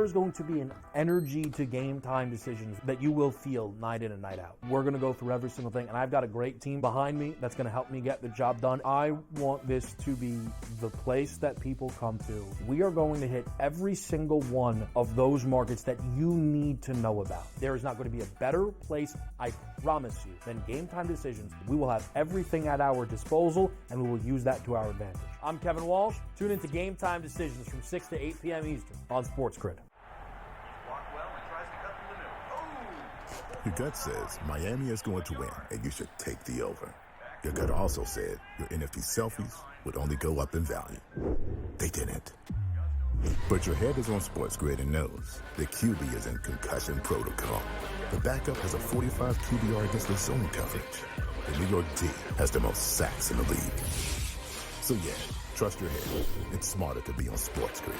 there is going to be an energy to game time decisions that you will feel night in and night out. We're going to go through every single thing, and I've got a great team behind me that's going to help me get the job done. I want this to be the place that people come to. We are going to hit every single one of those markets that you need to know about. There is not going to be a better place, I promise you, than Game Time Decisions. We will have everything at our disposal, and we will use that to our advantage. I'm Kevin Walsh. Tune into Game Time Decisions from 6 to 8 p.m. Eastern on SportsGrid. Your gut says Miami is going to win, and you should take the over. Your gut also said your NFT selfies would only go up in value. They didn't. But your head is on SportsGrid and knows the QB is in concussion protocol. The backup has a 45 QBR against the zone coverage. The New York D has the most sacks in the league. So yeah, trust your head. It's smarter to be on SportsGrid.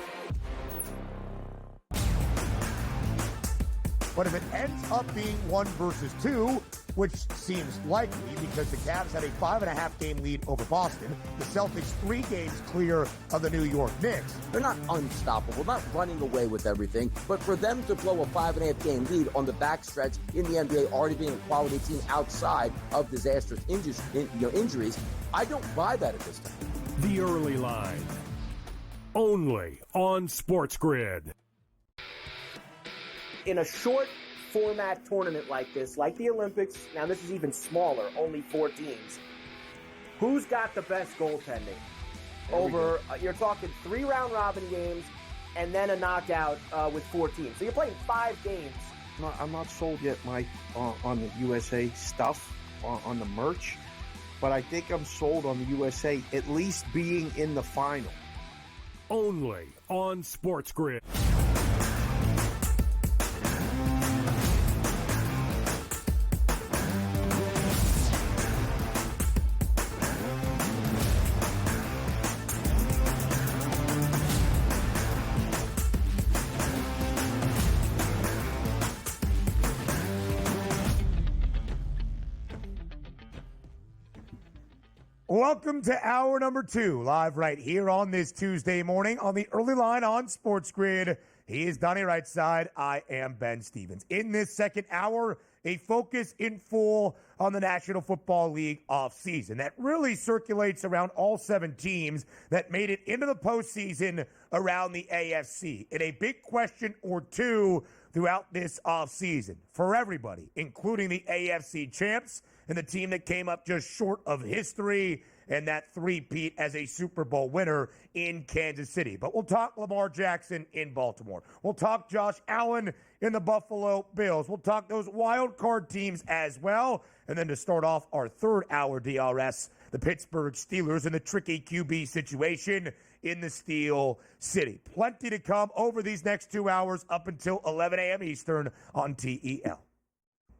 But if it ends up being 1 versus 2, which seems likely because the Cavs had a 5.5 game lead over Boston, the Celtics 3 games clear of the New York Knicks. They're not unstoppable, not running away with everything, but for them to blow a 5.5 game lead on the backstretch in the NBA, already being a quality team outside of disastrous injuries, I don't buy that at this time. The Early Line, only on SportsGrid. In a short format tournament like this, like the Olympics, now this is even smaller, only 4 teams, who's got the best goaltending? You're talking 3 round robin games and then a knockout with 4 teams. So you're playing 5 games. I'm not sold yet, Mike, on the USA stuff, on the merch, but I think I'm sold on the USA at least being in the final. Only on SportsGrid. Welcome to hour number 2, live right here on this Tuesday morning on the Early Line on SportsGrid. He is Donnie right side. I am Ben Stevens. In this second hour, a focus in full on the National Football League offseason that really circulates around all 7 teams that made it into the postseason around the AFC. And a big question or 2 throughout this offseason for everybody, including the AFC champs and the team that came up just short of history and that three-peat as a Super Bowl winner in Kansas City. But we'll talk Lamar Jackson in Baltimore. We'll talk Josh Allen in the Buffalo Bills. We'll talk those wild card teams as well. And then to start off our third hour DRS, the Pittsburgh Steelers in the tricky QB situation in the Steel City. Plenty to come over these next 2 hours up until 11 a.m. Eastern on TEL.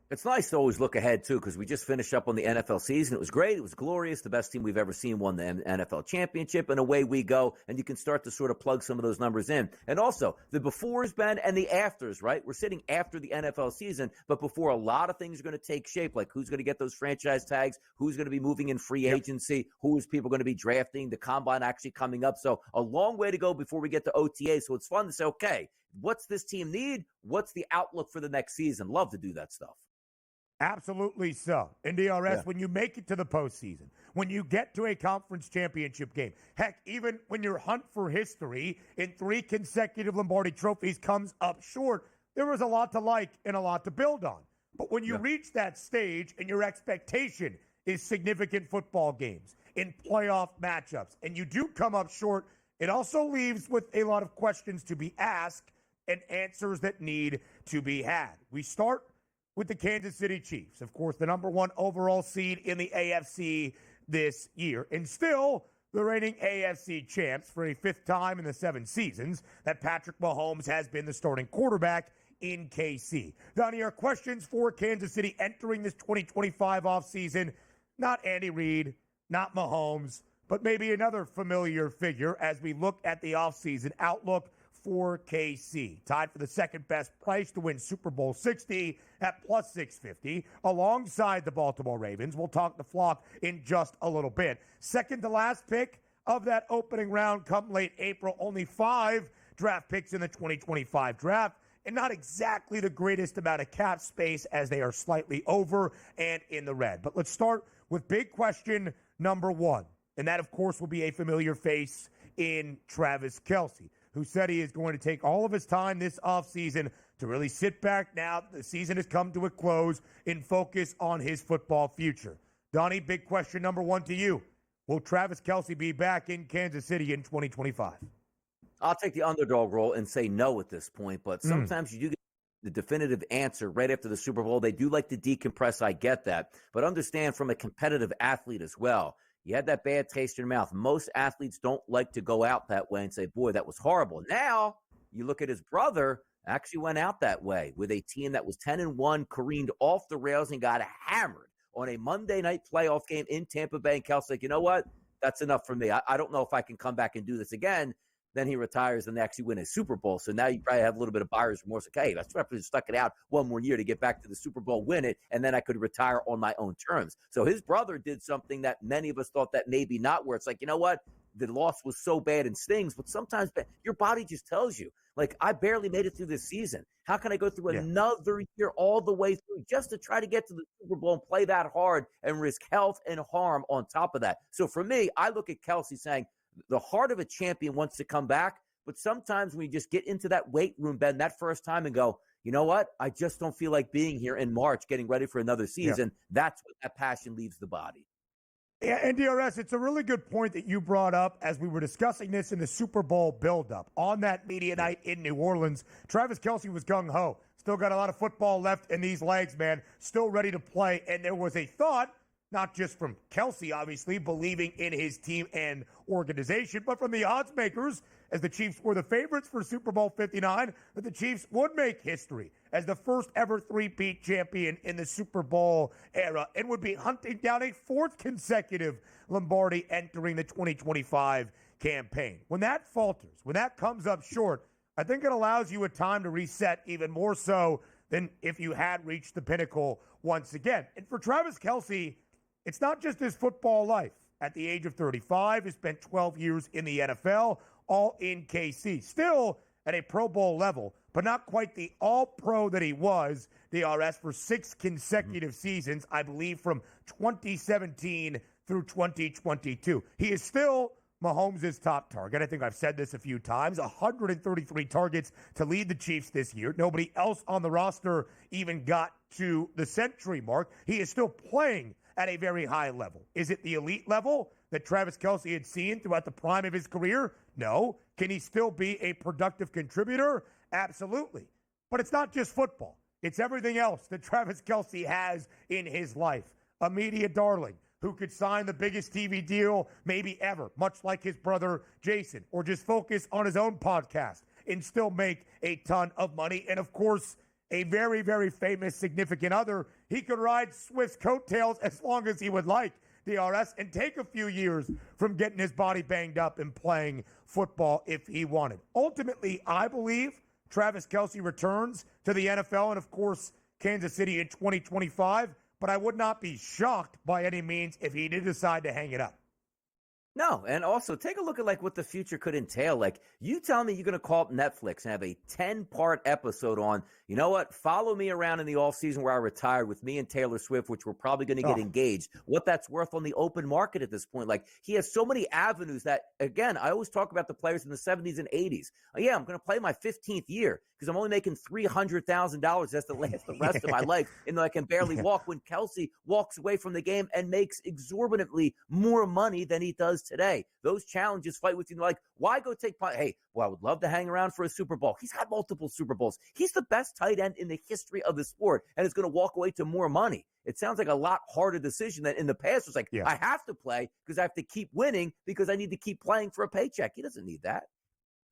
It's nice to always look ahead, too, because we just finished up on the NFL season. It was great. It was glorious. The best team we've ever seen won the NFL championship, and away we go. And you can start to sort of plug some of those numbers in. And also, the befores, Ben, and the afters, right? We're sitting after the NFL season, but before a lot of things are going to take shape, like who's going to get those franchise tags, who's going to be moving in free agency, who is people going to be drafting, the combine actually coming up. So a long way to go before we get to OTA. So it's fun to say, okay, what's this team need? What's the outlook for the next season? Love to do that stuff. Absolutely so. In DRS, when you make it to the postseason, when you get to a conference championship game, heck, even when your hunt for history in 3 consecutive Lombardi trophies comes up short, there was a lot to like and a lot to build on. But when you reach that stage and your expectation is significant football games in playoff matchups, and you do come up short, it also leaves with a lot of questions to be asked and answers that need to be had. We start with the Kansas City Chiefs, of course, the number 1 overall seed in the AFC this year, and still the reigning AFC champs for a 5th time in the 7 seasons that Patrick Mahomes has been the starting quarterback in KC. Donnie, our questions for Kansas City entering this 2025 offseason, not Andy Reid, not Mahomes, but maybe another familiar figure as we look at the offseason outlook for KC. Tied for the second best price to win Super Bowl 60 at plus 650, alongside the Baltimore Ravens. We'll talk the flock in just a little bit. Second to last pick of that opening round come late April. Only 5 draft picks in the 2025 draft, and not exactly the greatest amount of cap space as they are slightly over and in the red. But let's start with big question number one, and that, of course, will be a familiar face in Travis Kelce, who said he is going to take all of his time this offseason to really sit back now that the season has come to a close and focus on his football future. Donnie, big question number one to you. Will Travis Kelce be back in Kansas City in 2025? I'll take the underdog role and say no at this point, but sometimes you do get the definitive answer right after the Super Bowl. They do like to decompress. I get that. But understand from a competitive athlete as well, you had that bad taste in your mouth. Most athletes don't like to go out that way and say, boy, that was horrible. Now you look at his brother, actually went out that way with a team that was 10-1, careened off the rails and got hammered on a Monday night playoff game in Tampa Bay. And Kelce like, you know what? That's enough for me. I don't know if I can come back and do this again. Then he retires and they actually win a Super Bowl. So now you probably have a little bit of buyer's remorse. Okay, that's right. I stuck it out one more year to get back to the Super Bowl, win it, and then I could retire on my own terms. So his brother did something that many of us thought that maybe not, where it's like, you know what? The loss was so bad and stings, but sometimes your body just tells you, like, I barely made it through this season. How can I go through another year all the way through just to try to get to the Super Bowl and play that hard and risk health and harm on top of that? So for me, I look at Kelce saying, the heart of a champion wants to come back, but sometimes when you just get into that weight room, Ben, that first time and go, you know what? I just don't feel like being here in March, getting ready for another season. That's when that passion leaves the body. Yeah, and DRS, it's a really good point that you brought up as we were discussing this in the Super Bowl buildup. On that media night in New Orleans, Travis Kelce was gung-ho. Still got a lot of football left in these legs, man. Still ready to play. And there was a thought, not just from Kelce, obviously, believing in his team and organization, but from the odds makers, as the Chiefs were the favorites for Super Bowl 59, that the Chiefs would make history as the first ever three-peat champion in the Super Bowl era and would be hunting down a fourth consecutive Lombardi entering the 2025 campaign. When that falters, when that comes up short, I think it allows you a time to reset even more so than if you had reached the pinnacle once again. And for Travis Kelce, it's not just his football life. At the age of 35, he spent 12 years in the NFL, all in KC. Still at a Pro Bowl level, but not quite the all-pro that he was, DRS, for 6 consecutive seasons, I believe from 2017 through 2022. He is still Mahomes' top target. I think I've said this a few times. 133 targets to lead the Chiefs this year. Nobody else on the roster even got to the century mark. He is still playing at a very high level. Is it the elite level that Travis Kelce had seen throughout the prime of his career? No. Can he still be a productive contributor? Absolutely. But it's not just football. It's everything else that Travis Kelce has in his life. A media darling who could sign the biggest TV deal maybe ever, much like his brother Jason, or just focus on his own podcast and still make a ton of money. And of course, a very, very famous significant other. He could ride Swift's coattails as long as he would like, DRS, and take a few years from getting his body banged up and playing football if he wanted. Ultimately, I believe Travis Kelce returns to the NFL and, of course, Kansas City in 2025, but I would not be shocked by any means if he did decide to hang it up. No, and also take a look at like what the future could entail. Like, you tell me you're going to call up Netflix and have a 10-part episode on, you know what, follow me around in the offseason where I retired with me and Taylor Swift, which we're probably going to get engaged. What that's worth on the open market at this point. Like, he has so many avenues that, again, I always talk about the players in the 70s and 80s. Yeah, I'm going to play my 15th year because I'm only making $300,000. That's the rest of my life. And I can barely walk. When Kelce walks away from the game and makes exorbitantly more money than he does today. Those challenges fight with you. Like, why go take part? Hey, well, I would love to hang around for a Super Bowl. He's got multiple Super Bowls. He's the best tight end in the history of the sport and is going to walk away to more money. It sounds like a lot harder decision than in the past. It's like, I have to play because I have to keep winning because I need to keep playing for a paycheck. He doesn't need that.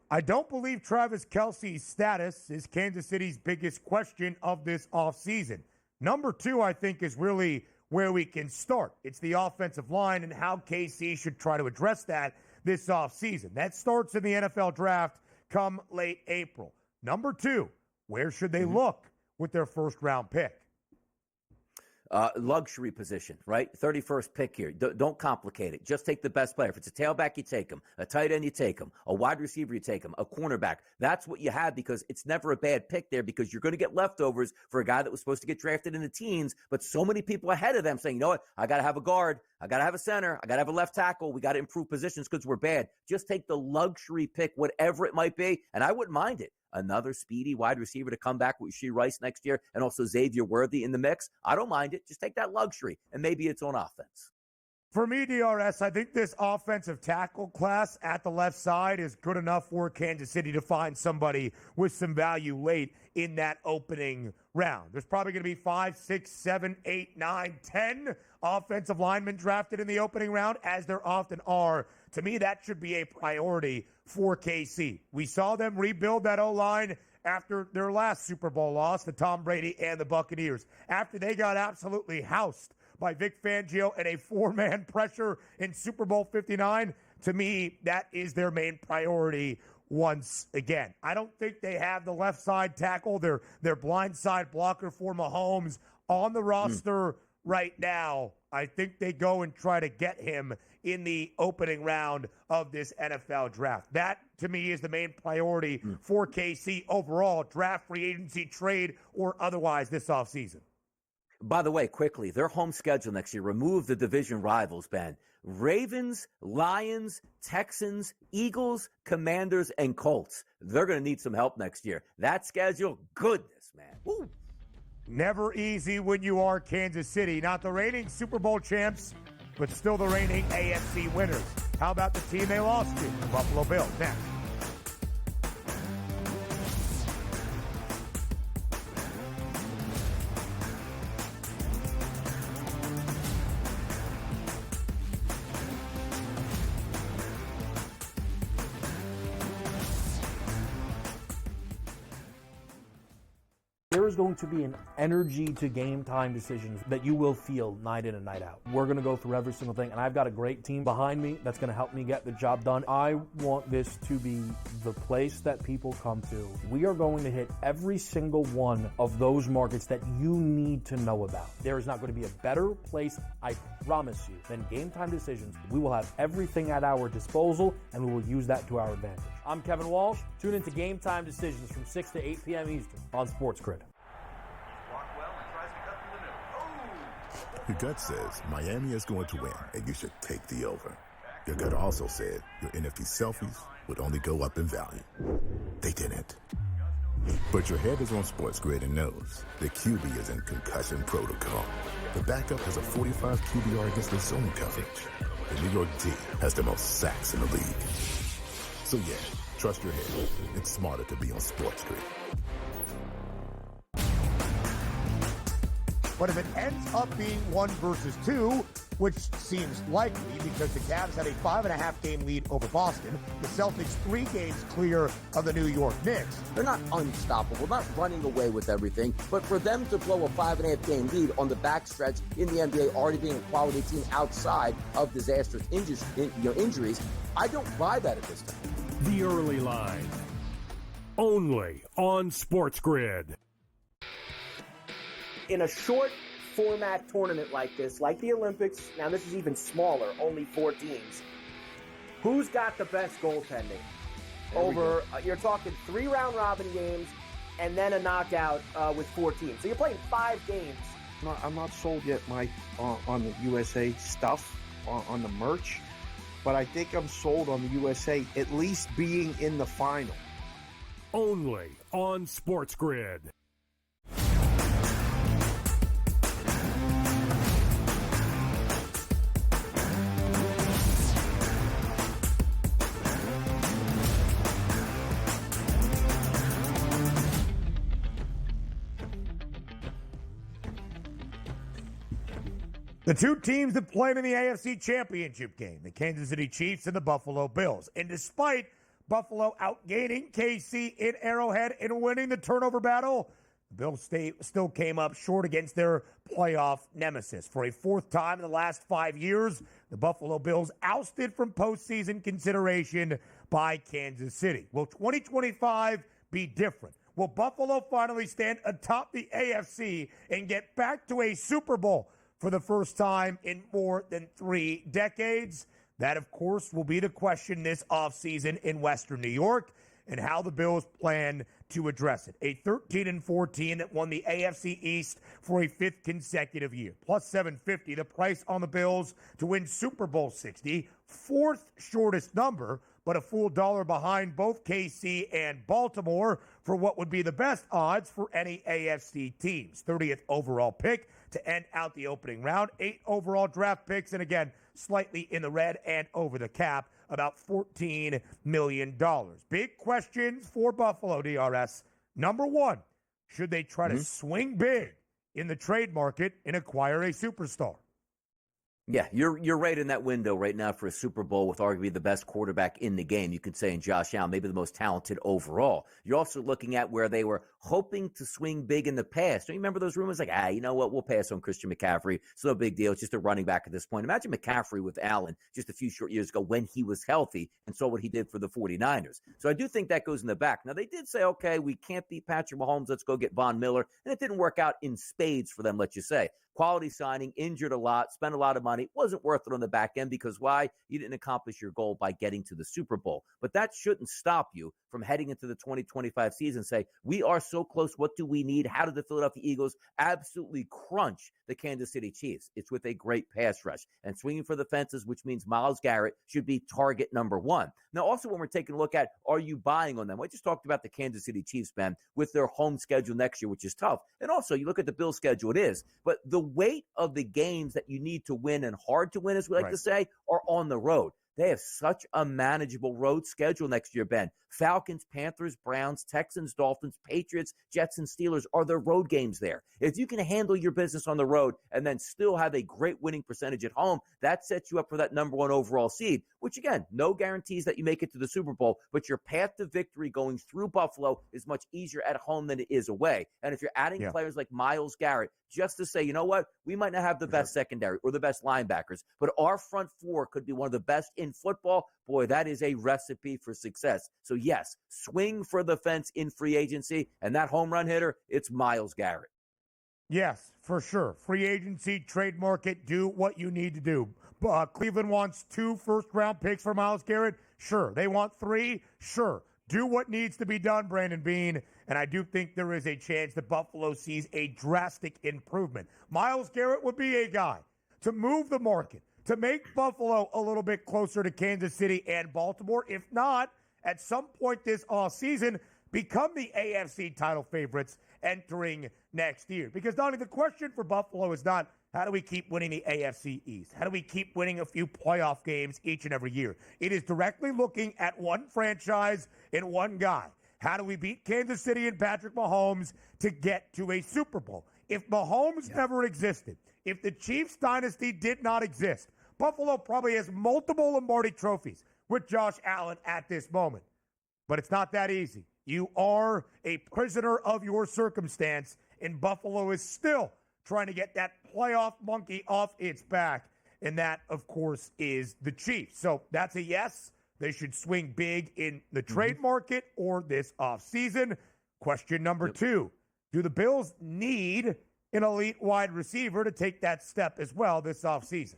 I don't believe Travis Kelce's status is Kansas City's biggest question of this offseason. Number 2, I think, is really where we can start. It's the offensive line and how KC should try to address that this offseason. That starts in the NFL draft come late April. Number 2, where should they look with their first-round pick? luxury position, right? 31st pick here. Don't complicate it. Just take the best player. If it's a tailback, you take him. A tight end, you take him. A wide receiver, you take him. A cornerback. That's what you have, because it's never a bad pick there, because you're going to get leftovers for a guy that was supposed to get drafted in the teens, but so many people ahead of them saying, you know what? I got to have a guard. I got to have a center. I got to have a left tackle. We got to improve positions because we're bad. Just take the luxury pick, whatever it might be, and I wouldn't mind it. Another speedy wide receiver to come back with Rasheed Rice next year, and also Xavier Worthy in the mix. I don't mind it. Just take that luxury, and maybe it's on offense. For me, DRS, I think this offensive tackle class at the left side is good enough for Kansas City to find somebody with some value late in that opening round. There's probably going to be 5, 6, 7, 8, 9, 10 offensive linemen drafted in the opening round, as there often are. To me, that should be a priority for KC. We saw them rebuild that O-line after their last Super Bowl loss to Tom Brady and the Buccaneers, after they got absolutely housed by Vic Fangio and a 4-man pressure in Super Bowl 59. To me, that is their main priority once again. I don't think they have the left side tackle, their blind side blocker for Mahomes on the roster right now. I think they go and try to get him in the opening round of this NFL draft. That, to me, is the main priority for KC overall, draft, free agency, trade, or otherwise this offseason. By the way, quickly, their home schedule next year, remove the division rivals, Ben. Ravens, Lions, Texans, Eagles, Commanders, and Colts. They're going to need some help next year. That schedule, goodness, man. Woo. Never easy when you are Kansas City. Not the reigning Super Bowl champs, but still the reigning AFC winners. How about the team they lost to? The Buffalo Bills. Next. There is going to be an energy to game time decisions that you will feel night in and night out. We're going to go through every single thing, and I've got a great team behind me that's going to help me get the job done. I want this to be the place that people come to. We are going to hit every single one of those markets that you need to know about. There is not going to be a better place, I promise you, than Game Time Decisions. We will have everything at our disposal, and we will use that to our advantage. I'm Kevin Walsh. Tune into Game Time Decisions from 6 to 8 p.m. Eastern on SportsGrid. Your gut says Miami is going to win, and you should take the over. Your gut also said your NFT selfies would only go up in value. They didn't. But your head is on SportsGrid and knows the QB is in concussion protocol. The backup has a 45 QBR against the zone coverage. The New York D has the most sacks in the league. So yeah, trust your head. It's smarter to be on SportsGrid. But if it ends up being 1 versus 2, which seems likely because the Cavs had a 5.5 game lead over Boston, the Celtics 3 games clear of the New York Knicks. They're not unstoppable, not running away with everything, but for them to blow a 5.5 game lead on the backstretch in the NBA, already being a quality team outside of disastrous injuries, I don't buy that at this time. The Early Line, only on SportsGrid. In a short format tournament like this, like the Olympics, now this is even smaller, only 4 teams. Who's got the best goaltending? Over, you're talking 3 round robin games and then a knockout with 4 teams. So you're playing 5 games. I'm not sold yet, Mike, on the USA stuff, on the merch, but I think I'm sold on the USA at least being in the final. Only on SportsGrid. The 2 teams that played in the AFC Championship game, the Kansas City Chiefs and the Buffalo Bills. And despite Buffalo outgaining KC in Arrowhead and winning the turnover battle, the Bills still came up short against their playoff nemesis. For a 4th time in the last 5 years, the Buffalo Bills ousted from postseason consideration by Kansas City. Will 2025 be different? Will Buffalo finally stand atop the AFC and get back to a Super Bowl for the first time in more than 3 decades? That, of course, will be the question this offseason in Western New York, and how the Bills plan to address it. A 13-4 team that won the AFC East for a 5th consecutive year. Plus 750, the price on the Bills to win Super Bowl 60. 4th shortest number, but a full dollar behind both KC and Baltimore for what would be the best odds for any AFC teams. 30th overall pick to end out the opening round. 8 overall draft picks, and again, slightly in the red and over the cap, about $14 million. Big questions for Buffalo, DRS. Number one, should they try to swing big in the trade market and acquire a superstar? Yeah, you're right in that window right now for a Super Bowl with arguably the best quarterback in the game. You could say in Josh Allen, maybe the most talented overall. You're also looking at where they were hoping to swing big in the past. Don't you remember those rumors like, you know what, we'll pass on Christian McCaffrey. It's no big deal. It's just a running back at this point. Imagine McCaffrey with Allen just a few short years ago when he was healthy and saw what he did for the 49ers. So I do think that goes in the back. Now, they did say, okay, we can't beat Patrick Mahomes. Let's go get Von Miller. And it didn't work out in spades for them, let's just say. Quality signing, injured a lot, spent a lot of money. Wasn't worth it on the back end because why? You didn't accomplish your goal by getting to the Super Bowl. But that shouldn't stop you from heading into the 2025 season. Say, we are so close. What do we need? How did the Philadelphia Eagles absolutely crunch the Kansas City Chiefs? It's with a great pass rush and swinging for the fences, which means Myles Garrett should be target number one. Now, also when we're taking a look at, are you buying on them? I just talked about the Kansas City Chiefs, Ben, with their home schedule next year, which is tough. And also, you look at the Bills' schedule, it is. But the weight of the games that you need to win and hard to win, as we like to say, are on the road. They have such a manageable road schedule next year, Ben. Falcons, Panthers, Browns, Texans, Dolphins, Patriots, Jets, and Steelers are their road games there. If you can handle your business on the road and then still have a great winning percentage at home, that sets you up for that number one overall seed, which, again, no guarantees that you make it to the Super Bowl, but your path to victory going through Buffalo is much easier at home than it is away. And if you're adding players like Myles Garrett, just to say, you know what, we might not have the best secondary or the best linebackers, but our front four could be one of the best in football. Boy, that is a recipe for success. So, yes, swing for the fence in free agency, and that home run hitter, it's Myles Garrett. Yes, for sure. Free agency, trade market, do what you need to do. Cleveland wants 2 first-round picks for Myles Garrett. Sure. They want 3. Sure. Do what needs to be done, Brandon Beane. And I do think there is a chance that Buffalo sees a drastic improvement. Myles Garrett would be a guy to move the market, to make Buffalo a little bit closer to Kansas City and Baltimore. If not, at some point this offseason, become the AFC title favorites entering next year. Because, Donnie, the question for Buffalo is not, how do we keep winning the AFC East? How do we keep winning a few playoff games each and every year? It is directly looking at one franchise and one guy. How do we beat Kansas City and Patrick Mahomes to get to a Super Bowl? If Mahomes never existed, if the Chiefs dynasty did not exist, Buffalo probably has multiple Lombardi trophies with Josh Allen at this moment. But it's not that easy. You are a prisoner of your circumstance, and Buffalo is still trying to get that playoff monkey off its back, and that, of course, is the Chiefs. So that's a yes. They should swing big in the trade market or this offseason. Question number 2, do the Bills need an elite wide receiver to take that step as well this offseason?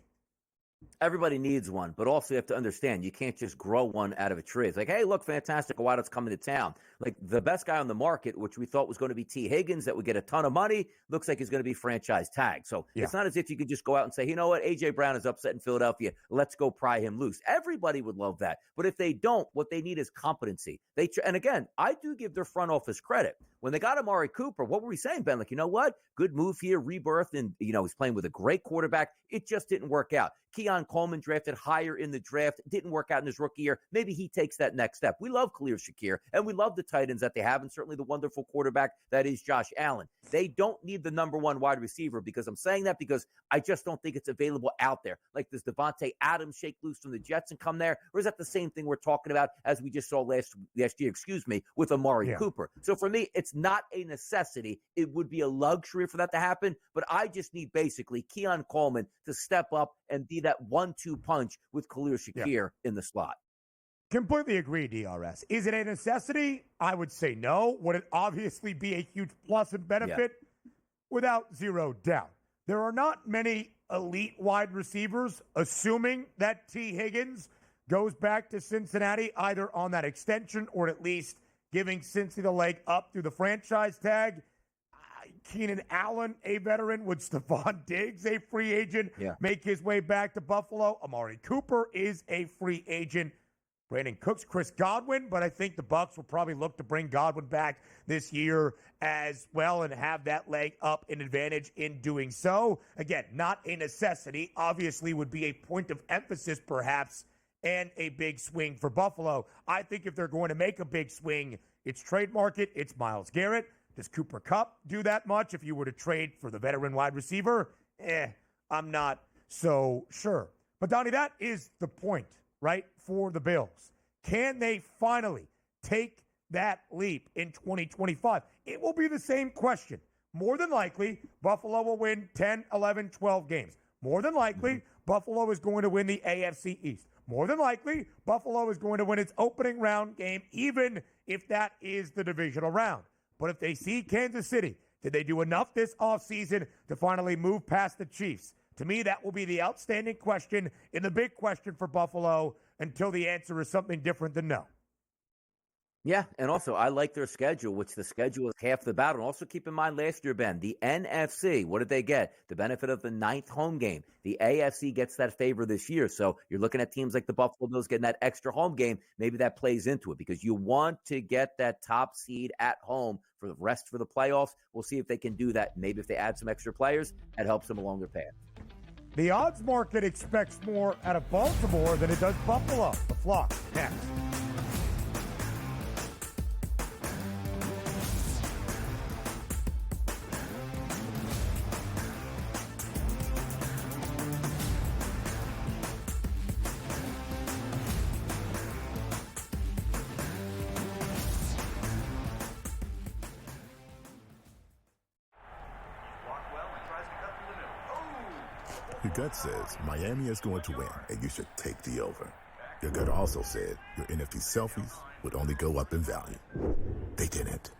Everybody needs one, but also you have to understand you can't just grow one out of a tree. It's like, hey, look, fantastic, a Waddle's coming to town. Like the best guy on the market, which we thought was going to be T. Higgins, that would get a ton of money, looks like he's going to be franchise tagged. So it's not as if you could just go out and say, you know what, A.J. Brown is upset in Philadelphia. Let's go pry him loose. Everybody would love that. But if they don't, what they need is competency. And again, I do give their front office credit. When they got Amari Cooper, what were we saying, Ben? Like, you know what? Good move here, rebirth, and, he's playing with a great quarterback. It just didn't work out. Keon Coleman drafted higher in the draft. Didn't work out in his rookie year. Maybe he takes that next step. We love Khalil Shakir, and we love the tight ends that they have, and certainly the wonderful quarterback that is Josh Allen. They don't need the number one wide receiver, because I'm saying that because I just don't think it's available out there. Like, does Devontae Adams shake loose from the Jets and come there? Or is that the same thing we're talking about as we just saw last year, with Amari Cooper? So for me, it's not a necessity. It would be a luxury for that to happen, but I just need basically Keon Coleman to step up and be that 1-2 punch with Khalil Shakir in the slot. Completely agree, DRS. Is it a necessity? I would say no. Would it obviously be a huge plus and benefit? Without zero doubt. There are not many elite wide receivers, assuming that T. Higgins goes back to Cincinnati either on that extension or at least giving Cincy the leg up through the franchise tag. Keenan Allen, a veteran. Would Stephon Diggs, a free agent, make his way back to Buffalo? Amari Cooper is a free agent. Brandon Cooks, Chris Godwin, but I think the Bucs will probably look to bring Godwin back this year as well and have that leg up an advantage in doing so. Again, not a necessity. Obviously would be a point of emphasis perhaps and a big swing for Buffalo. I think if they're going to make a big swing, it's trade market, it's Myles Garrett. Does Cooper Kupp do that much if you were to trade for the veteran wide receiver? I'm not so sure. But Donnie, that is the point, right, for the Bills. Can they finally take that leap in 2025? It will be the same question. More than likely, Buffalo will win 10, 11, 12 games. More than likely, Buffalo is going to win the AFC East. More than likely, Buffalo is going to win its opening round game, even if that is the divisional round. But if they see Kansas City, did they do enough this offseason to finally move past the Chiefs? To me, that will be the outstanding question and the big question for Buffalo until the answer is something different than no. Yeah, and also I like their schedule, which the schedule is half the battle. And also keep in mind last year, Ben, the NFC, what did they get? The benefit of the 9th home game. The AFC gets that favor this year. So you're looking at teams like the Buffalo Bills getting that extra home game. Maybe that plays into it because you want to get that top seed at home for the rest for the playoffs. We'll see if they can do that. Maybe if they add some extra players, that helps them along their path. The odds market expects more out of Baltimore than it does Buffalo. The Flock next. Your gut says Miami is going to win, and you should take the over. Your gut also said your NFT selfies would only go up in value. They didn't.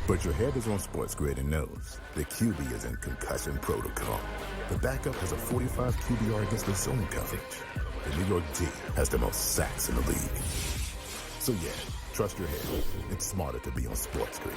But your head is on SportsGrid and knows the QB is in concussion protocol. The backup has a 45 QBR against the zone coverage. The New York D has the most sacks in the league. So yeah, trust your head. It's smarter to be on SportsGrid.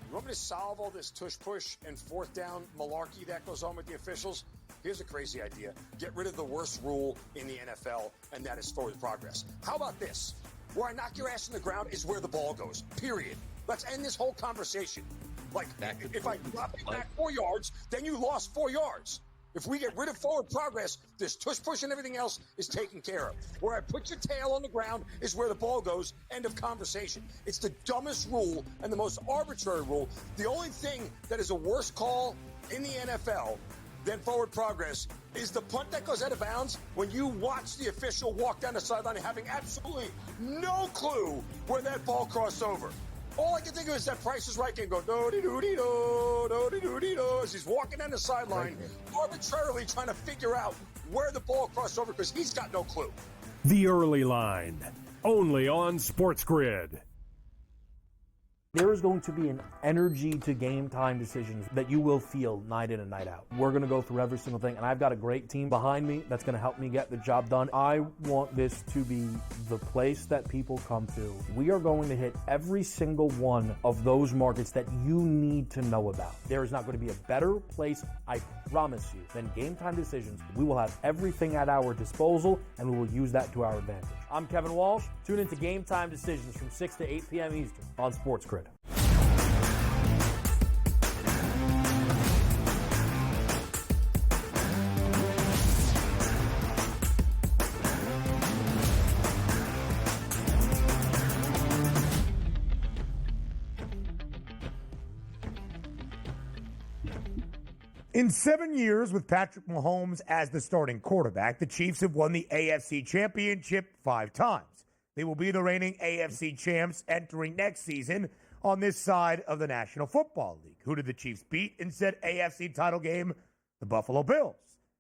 You want me to solve all this tush-push and fourth down malarkey that goes on with the officials? Here's a crazy idea. Get rid of the worst rule in the NFL, and that is forward progress. How about this? Where I knock your ass in the ground is where the ball goes, period. Let's end this whole conversation. Like, if I drop you back 4 yards, then you lost 4 yards. If we get rid of forward progress, this tush-push and everything else is taken care of. Where I put your tail on the ground is where the ball goes. End of conversation. It's the dumbest rule and the most arbitrary rule. The only thing that is a worse call in the NFL than forward progress is the punt that goes out of bounds when you watch the official walk down the sideline having absolutely no clue where that ball crossed over. All I can think of is that Price is Right game go do-de-do-de-do, do-de-do-de-do, as he's walking down the sideline, arbitrarily trying to figure out where the ball crossed over because he's got no clue. The Early Line, only on SportsGrid. There is going to be an energy to game time decisions that you will feel night in and night out. We're going to go through every single thing, and I've got a great team behind me that's going to help me get the job done. I want this to be the place that people come to. We are going to hit every single one of those markets that you need to know about. There is not going to be a better place, I promise you, than Game Time Decisions. We will have everything at our disposal, and we will use that to our advantage. I'm Kevin Walsh. Tune into Game Time Decisions from 6 to 8 p.m. Eastern on SportsGrid. In 7 years with Patrick Mahomes as the starting quarterback, the Chiefs have won the AFC Championship 5 times. They will be the reigning AFC champs entering next season on this side of the National Football League. Who did the Chiefs beat in said AFC title game? The Buffalo Bills.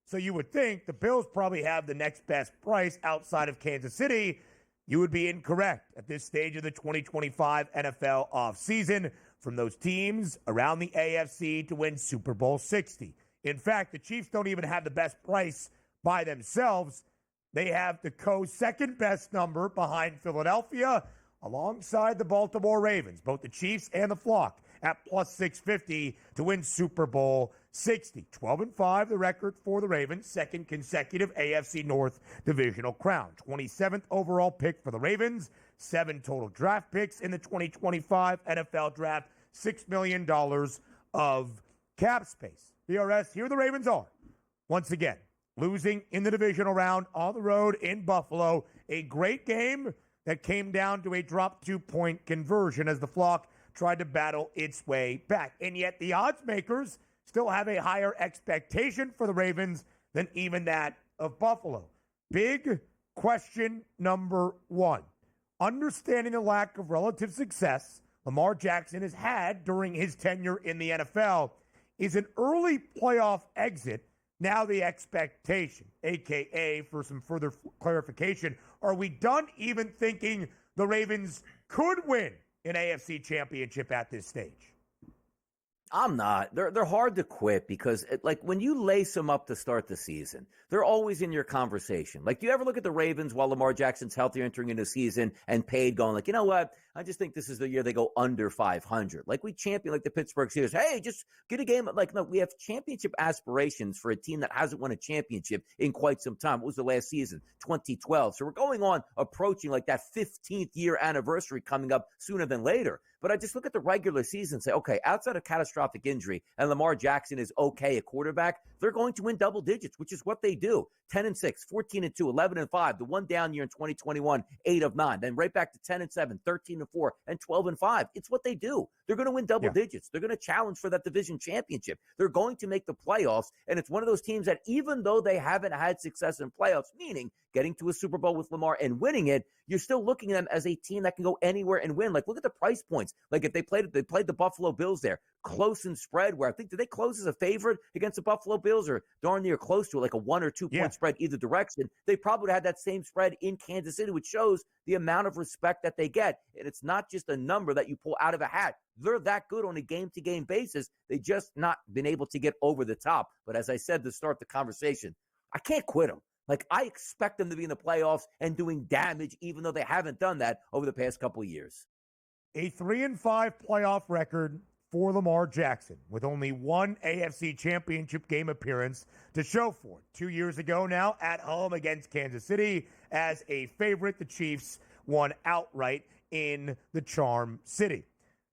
So you would think the Bills probably have the next best price outside of Kansas City. You would be incorrect at this stage of the 2025 NFL offseason from those teams around the AFC to win Super Bowl 60. In fact, the Chiefs don't even have the best price by themselves. They have the second best number behind Philadelphia alongside the Baltimore Ravens, both the Chiefs and the Flock at plus 650 to win Super Bowl 60. 12-5, the record for the Ravens, second consecutive AFC North divisional crown. 27th overall pick for the Ravens, 7 total draft picks in the 2025 NFL Draft, $6 million of cap space. DRS, here the Ravens are. Once again, losing in the divisional round on the road in Buffalo. A great game that came down to a drop 2-point conversion as the Flock tried to battle its way back. And yet the odds makers still have a higher expectation for the Ravens than even that of Buffalo. Big question number one. Understanding the lack of relative success Lamar Jackson has had during his tenure in the NFL, is an early playoff exit now the expectation? AKA, for some further clarification, are we done even thinking the Ravens could win an AFC championship at this stage? I'm not. They're hard to quit because, like, when you lace them up to start the season, they're always in your conversation. Like, do you ever look at the Ravens while Lamar Jackson's healthy entering into the season and paid going, like, you know what? I just think this is the year they go under 500. Like, we champion, like the Pittsburgh Steelers. Hey, just get a game. Like, no, we have championship aspirations for a team that hasn't won a championship in quite some time. What was the last season? 2012. So we're going on approaching like that 15th year anniversary coming up sooner than later. But I just look at the regular season and say, okay, outside of catastrophic injury and Lamar Jackson is okay at quarterback, they're going to win double digits, which is what they do. 10-6, 14-2, 11-5. The one down year in 2021, 8 of 9. Then right back to 10-7, 13-4, and 12-5. It's what they do. They're going to win double digits. They're going to challenge for that division championship. They're going to make the playoffs. And it's one of those teams that even though they haven't had success in playoffs, meaning getting to a Super Bowl with Lamar and winning it, you're still looking at them as a team that can go anywhere and win. Like, look at the price points. Like, if they played the Buffalo Bills there, close in spread, where I think, did they close as a favorite against the Buffalo Bills or darn near close to it, like a 1 or 2 point spread either direction? They probably would have had that same spread in Kansas City, which shows the amount of respect that they get. And it's not just a number that you pull out of a hat. They're that good on a game-to-game basis. They just not been able to get over the top. But as I said to start the conversation, I can't quit them. Like, I expect them to be in the playoffs and doing damage, even though they haven't done that over the past couple of years. A 3-5 playoff record for Lamar Jackson, with only one AFC championship game appearance to show for it. 2 years ago now, at home against Kansas City as a favorite, the Chiefs won outright in the Charm City.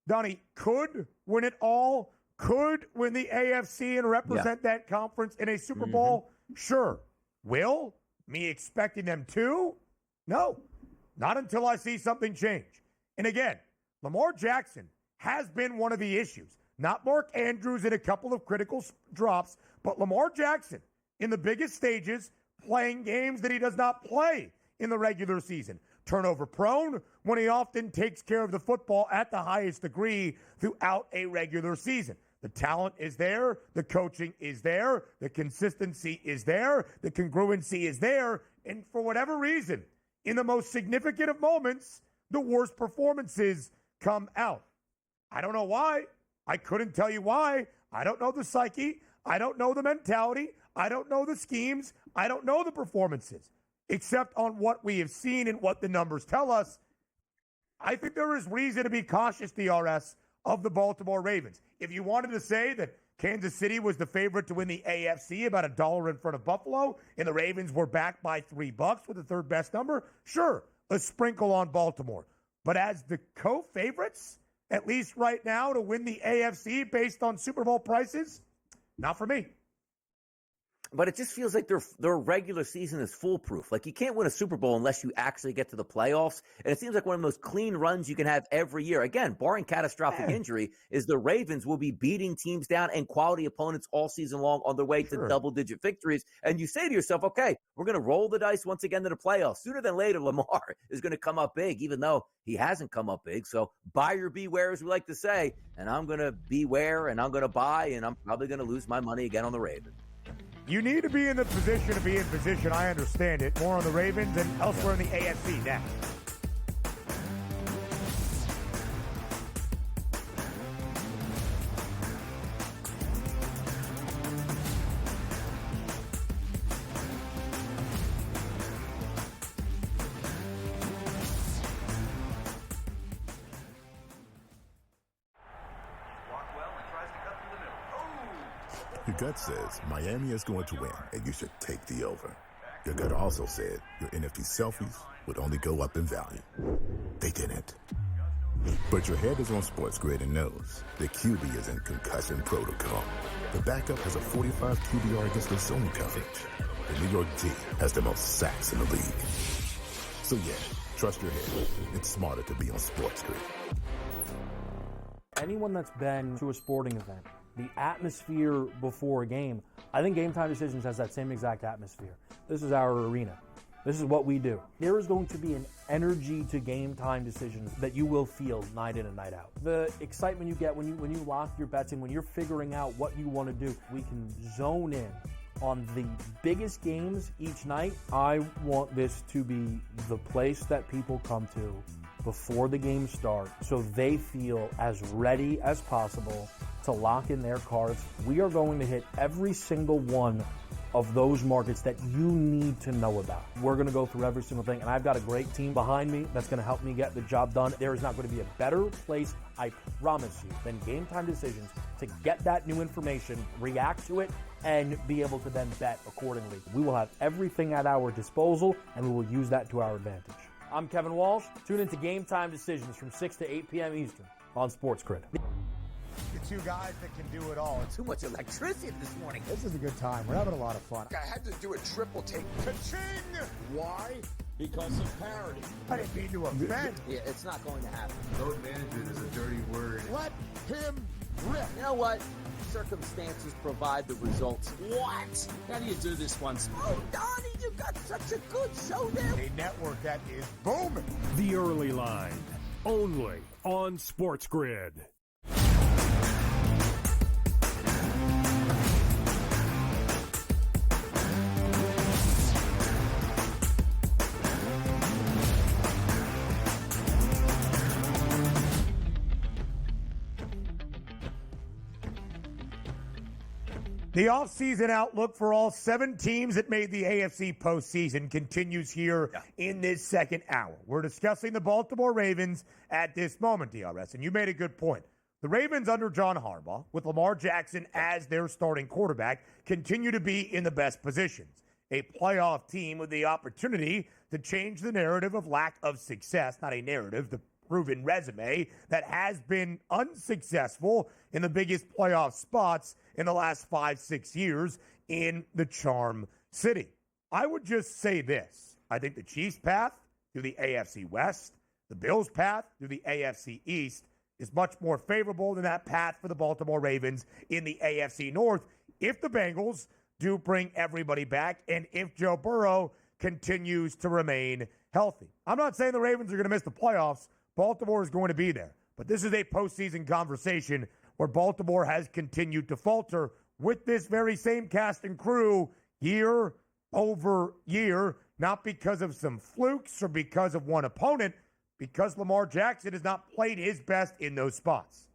Donnie could win it all, could win the AFC and represent that conference in a Super Bowl. Sure. Will? Me expecting them to? No. Not until I see something change. And again, Lamar Jackson has been one of the issues. Not Mark Andrews in a couple of critical drops, but Lamar Jackson in the biggest stages, playing games that he does not play in the regular season. Turnover prone when he often takes care of the football at the highest degree throughout a regular season. The talent is there. The coaching is there. The consistency is there. The congruency is there. And for whatever reason, in the most significant of moments, the worst performances come out. I don't know why. I couldn't tell you why. I don't know the psyche. I don't know the mentality. I don't know the schemes. I don't know the performances, except on what we have seen and what the numbers tell us. I think there is reason to be cautious, DRS, of the Baltimore Ravens. If you wanted to say that Kansas City was the favorite to win the AFC, about $1 in front of Buffalo, and the Ravens were backed by $3 with the third best number, sure, a sprinkle on Baltimore. But as the co-favorites, at least right now, to win the AFC based on Super Bowl prices, not for me. But it just feels like their regular season is foolproof. Like, you can't win a Super Bowl unless you actually get to the playoffs. And it seems like one of the most clean runs you can have every year. Again, barring catastrophic injury, is the Ravens will be beating teams down and quality opponents all season long on their way to double-digit victories. And you say to yourself, okay, we're going to roll the dice once again to the playoffs. Sooner than later, Lamar is going to come up big, even though he hasn't come up big. So buyer beware, as we like to say. And I'm going to beware, and I'm going to buy, and I'm probably going to lose my money again on the Ravens. You need to be in the position to be in position. I understand it. More on the Ravens and elsewhere in the AFC next. Your gut says Miami is going to win, and you should take the over. Your gut also said your NFT selfies would only go up in value. They didn't. But your head is on SportsGrid and knows the QB is in concussion protocol. The backup has a 45 QBR against the zone coverage. The New York D has the most sacks in the league. So yeah, trust your head. It's smarter to be on SportsGrid. Anyone that's been to a sporting event, the atmosphere before a game, I think Game Time Decisions has that same exact atmosphere. This is our arena. This is what we do. There is going to be an energy to Game Time Decisions that you will feel night in and night out. The excitement you get when you lock your bets in, when you're figuring out what you want to do, we can zone in on the biggest games each night. I want this to be the place that people come to before the game starts so they feel as ready as possible to lock in their cards. We are going to hit every single one of those markets that you need to know about. We're going to go through every single thing, and I've got a great team behind me that's going to help me get the job done. There is not going to be a better place, I promise you, than Game Time Decisions to get that new information, react to it, and be able to then bet accordingly. We will have everything at our disposal, and we will use that to our advantage. I'm Kevin Walsh. Tune into Game Time Decisions from 6 to 8 p.m. Eastern on SportsGrid. The two guys that can do it all. Too much electricity this morning. This is a good time. We're having a lot of fun. I had to do a triple take. Ka-ching! Why? Because of parity. I didn't mean to offend. Yeah, it's not going to happen. Load management is a dirty word. Let him rip. You know what? Circumstances provide the results. What? How do you do this once? Oh, Donnie, you got such a good show there. A network that is booming. The Early Line, only on SportsGrid. The offseason outlook for all 7 teams that made the AFC postseason continues here in this second hour. We're discussing the Baltimore Ravens at this moment, DRS, and you made a good point. The Ravens under John Harbaugh, with Lamar Jackson as their starting quarterback, continue to be in the best positions. A playoff team with the opportunity to change the narrative of lack of success, not a narrative, the proven resume that has been unsuccessful in the biggest playoff spots in the last 5-6 years in the Charm City. I would just say this. I think the Chiefs' path through the AFC West, the Bills' path through the AFC East is much more favorable than that path for the Baltimore Ravens in the AFC North if the Bengals do bring everybody back and if Joe Burrow continues to remain healthy. I'm not saying the Ravens are going to miss the playoffs. Baltimore is going to be there. But this is a postseason conversation where Baltimore has continued to falter with this very same cast and crew year over year, not because of some flukes or because of one opponent, because Lamar Jackson has not played his best in those spots.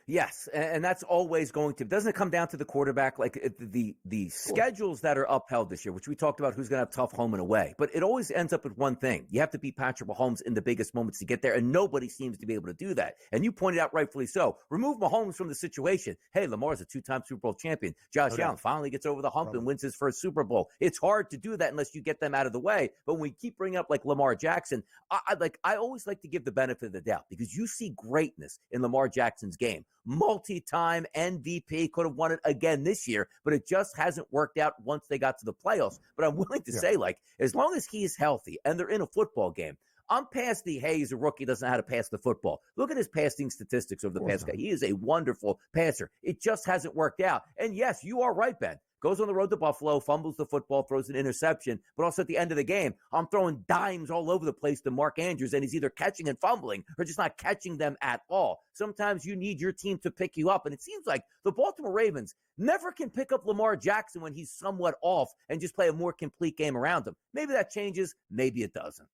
Yes, and that's always going to. Doesn't it come down to the quarterback? Like the schedules that are upheld this year, which we talked about, who's going to have tough home and away. But it always ends up with one thing: you have to beat Patrick Mahomes in the biggest moments to get there, and nobody seems to be able to do that. And you pointed out rightfully so. Remove Mahomes from the situation. Hey, Lamar's a 2-time Super Bowl champion. Josh Allen finally gets over the hump and wins his first Super Bowl. It's hard to do that unless you get them out of the way. But when we keep bringing up like Lamar Jackson, I always like to give the benefit of the doubt because you see greatness in Lamar Jackson's game. Multi-time MVP, could have won it again this year, but it just hasn't worked out once they got to the playoffs. But I'm willing to say, like, as long as he's healthy and they're in a football game, I'm past the, hey, he's a rookie, doesn't know how to pass the football. Look at his passing statistics over the past guy. He is a wonderful passer. It just hasn't worked out. And yes, you are right, Ben. goes on the road to Buffalo, fumbles the football, throws an interception, but also at the end of the game, I'm throwing dimes all over the place to Mark Andrews, and he's either catching and fumbling or just not catching them at all. Sometimes you need your team to pick you up, and it seems like the Baltimore Ravens never can pick up Lamar Jackson when he's somewhat off and just play a more complete game around him. Maybe that changes, maybe it doesn't.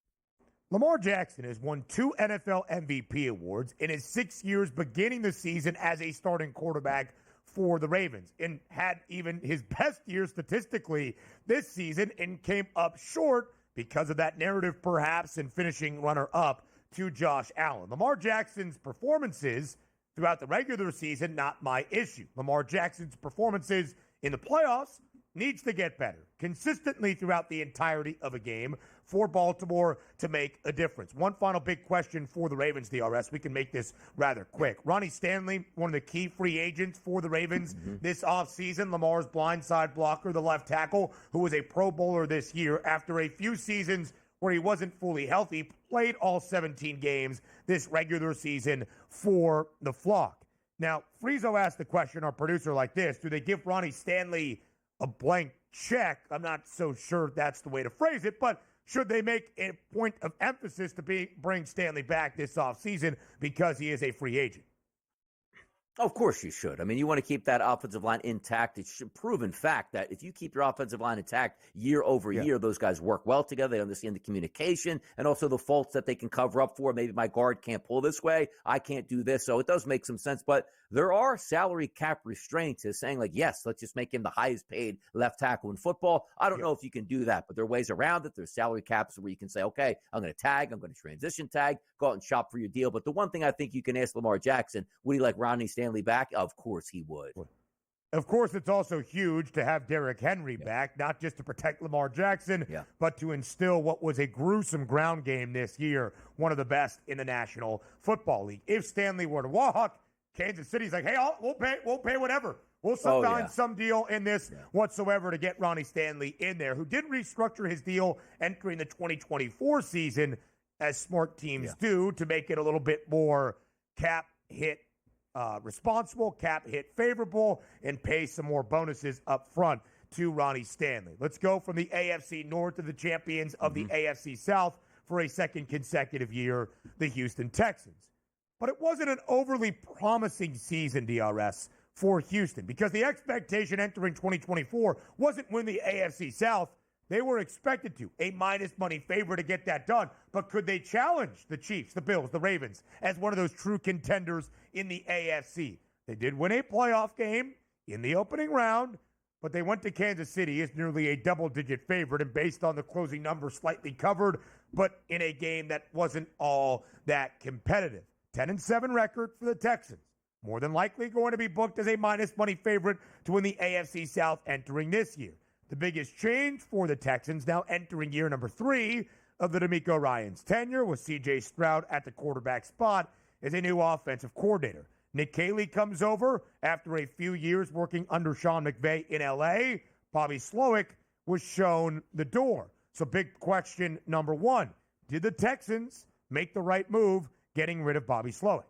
Lamar Jackson has won 2 NFL MVP awards in his 6 years beginning the season as a starting quarterback for the Ravens, and had even his best year statistically this season and came up short because of that narrative perhaps in finishing runner-up to Josh Allen. Lamar Jackson's performances throughout the regular season, not my issue. Lamar Jackson's performances in the playoffs needs to get better consistently throughout the entirety of a game for Baltimore to make a difference. One final big question for the Ravens, DRS. We can make this rather quick. Ronnie Stanley, one of the key free agents for the Ravens this offseason, Lamar's blindside blocker, the left tackle, who was a Pro Bowler this year after a few seasons where he wasn't fully healthy, played all 17 games this regular season for the Flock. Now, Friezo asked the question, our producer, like this: do they give Ronnie Stanley a blank check? I'm not so sure that's the way to phrase it, but should they make a point of emphasis to bring Stanley back this offseason because he is a free agent? Of course you should. I mean, you want to keep that offensive line intact. It's proven fact that if you keep your offensive line intact year over year, those guys work well together. They understand the communication and also the faults that they can cover up for. Maybe my guard can't pull this way. I can't do this. So it does make some sense. But there are salary cap restraints as saying, like, yes, let's just make him the highest paid left tackle in football. I don't know if you can do that, but there are ways around it. There's salary caps where you can say, okay, I'm going to tag, I'm going to transition tag, go out and shop for your deal. But the one thing I think you can ask Lamar Jackson, would he like Ronnie Stanley back? Of course he would. Of course, it's also huge to have Derrick Henry back, not just to protect Lamar Jackson, but to instill what was a gruesome ground game this year, one of the best in the National Football League. If Stanley were to walk, Kansas City's like, hey, we'll pay whatever. We'll find some deal in this whatsoever to get Ronnie Stanley in there, who did restructure his deal entering the 2024 season, as smart teams do, to make it a little bit more cap hit responsible, cap hit favorable, and pay some more bonuses up front to Ronnie Stanley. Let's go from the AFC North to the champions of the AFC South for a second consecutive year, the Houston Texans. But it wasn't an overly promising season, DRS, for Houston, because the expectation entering 2024 wasn't win the AFC South. They were expected to, a minus money favorite to get that done. But could they challenge the Chiefs, the Bills, the Ravens as one of those true contenders in the AFC? They did win a playoff game in the opening round, but they went to Kansas City as nearly a double-digit favorite, and based on the closing number, slightly covered, but in a game that wasn't all that competitive. 10-7 record for the Texans. More than likely going to be booked as a minus money favorite to win the AFC South entering this year. The biggest change for the Texans now entering year number 3 of the DeMeco Ryans' tenure with C.J. Stroud at the quarterback spot as a new offensive coordinator. Nick Caley comes over after a few years working under Sean McVay in L.A. Bobby Slowick was shown the door. So big question number 1, did the Texans make the right move getting rid of Bobby Slowick?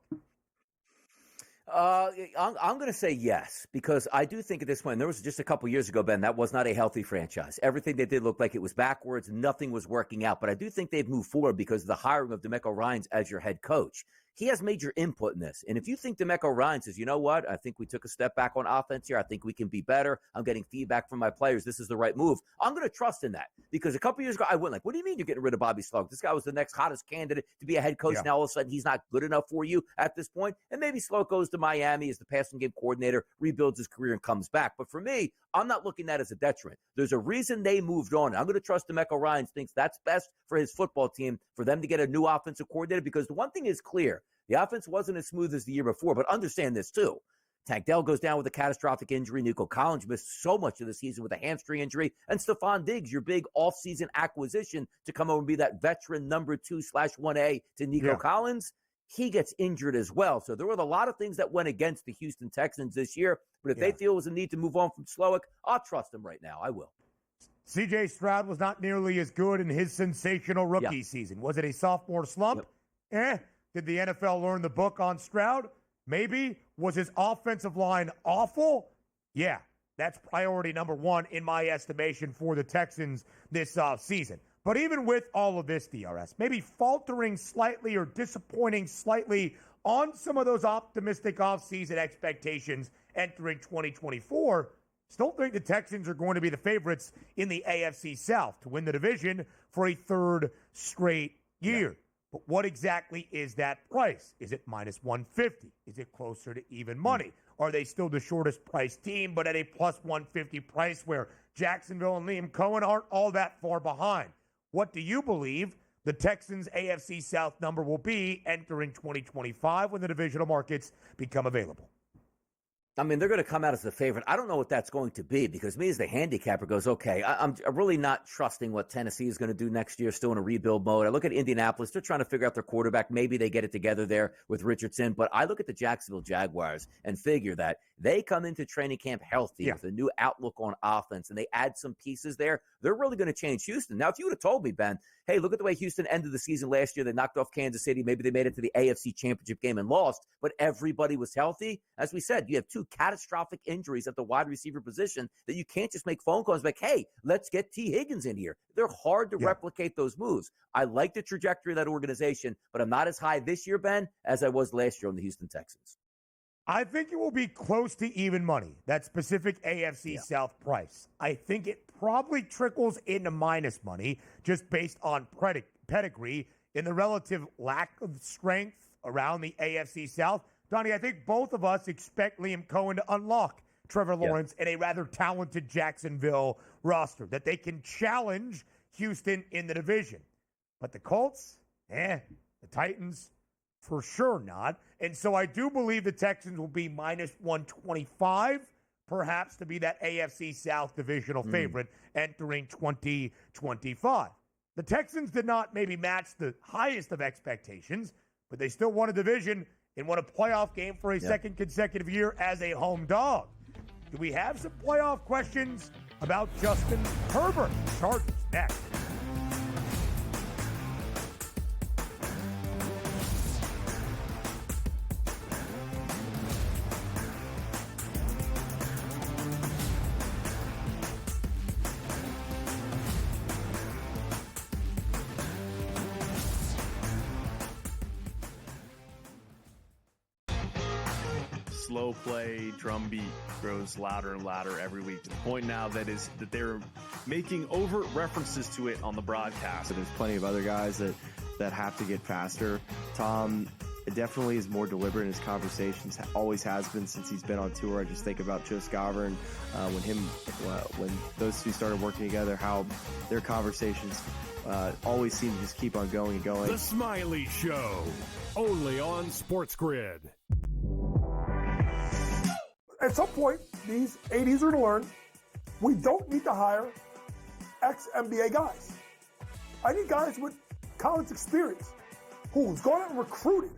I'm going to say yes, because I do think at this point, there was just a couple years ago, Ben, that was not a healthy franchise. Everything they did looked like it was backwards. Nothing was working out. But I do think they've moved forward because of the hiring of DeMeco Ryans as your head coach. He has major input in this. And if you think DeMeco Ryans says, you know what, I think we took a step back on offense here. I think we can be better. I'm getting feedback from my players. This is the right move. I'm going to trust in that, because a couple years ago, I went like, what do you mean you're getting rid of Bobby Slowick? This guy was the next hottest candidate to be a head coach. Now all of a sudden he's not good enough for you at this point. And maybe Slowick goes to Miami as the passing game coordinator, rebuilds his career and comes back. But for me, I'm not looking at that as a detriment. There's a reason they moved on. I'm going to trust DeMeco Ryans thinks that's best for his football team, for them to get a new offensive coordinator, because the one thing is clear. The offense wasn't as smooth as the year before, but understand this too. Tank Dell goes down with a catastrophic injury. Nico Collins missed so much of the season with a hamstring injury. And Stephon Diggs, your big offseason acquisition to come over and be that veteran number 2/1A to Nico Collins, he gets injured as well. So there were a lot of things that went against the Houston Texans this year. But if they feel it was a need to move on from Slowick, I'll trust them right now. I will. C.J. Stroud was not nearly as good in his sensational rookie season. Was it a sophomore slump? Did the NFL learn the book on Stroud? Maybe. Was his offensive line awful? Yeah. That's priority number one in my estimation for the Texans this season. But even with all of this, DRS, maybe faltering slightly or disappointing slightly on some of those optimistic offseason expectations entering 2024, still think the Texans are going to be the favorites in the AFC South to win the division for a third straight year. Yeah. But what exactly is that price? Is it minus 150? Is it closer to even money? Are they still the shortest price team, but at a plus 150 price where Jacksonville and Liam Cohen aren't all that far behind? What do you believe the Texans' AFC South number will be entering 2025 when the divisional markets become available? I mean, they're going to come out as the favorite. I don't know what that's going to be because me as the handicapper goes, okay, I'm really not trusting what Tennessee is going to do next year, still in a rebuild mode. I look at Indianapolis. They're trying to figure out their quarterback. Maybe they get it together there with Richardson. But I look at the Jacksonville Jaguars and figure that they come into training camp healthy with a new outlook on offense, and they add some pieces there. They're really going to change Houston. Now, if you would have told me, Ben, hey, look at the way Houston ended the season last year. They knocked off Kansas City. Maybe they made it to the AFC Championship game and lost, but everybody was healthy. As we said, you have two catastrophic injuries at the wide receiver position that you can't just make phone calls like, hey, let's get T. Higgins in here. They're hard to replicate those moves. I like the trajectory of that organization, but I'm not as high this year, Ben, as I was last year on the Houston Texans. I think it will be close to even money, that specific AFC South price. I think it probably trickles into minus money just based on pedigree in the relative lack of strength around the AFC South. Donnie, I think both of us expect Liam Cohen to unlock Trevor Lawrence and a rather talented Jacksonville roster, that they can challenge Houston in the division. But the Colts, the Titans, for sure not. And so I do believe the Texans will be minus 125, perhaps to be that AFC South divisional favorite entering 2025. The Texans did not maybe match the highest of expectations, but they still won a division and won a playoff game for a second consecutive year as a home dog. Do we have some playoff questions about Justin Herbert? Chargers next. Slow play drum beat grows louder and louder every week to the point now that they're making overt references to it on the broadcast. There's plenty of other guys that have to get faster. Tom definitely is more deliberate in his conversations, always has been since he's been on tour. I just think about Joe Scover when those two started working together, how their conversations always seem to just keep on going and going. The Smiley Show, only on SportsGrid. At some point, these ADs are to learn we don't need to hire ex-NBA guys. I need guys with college experience, who's gone out and recruited,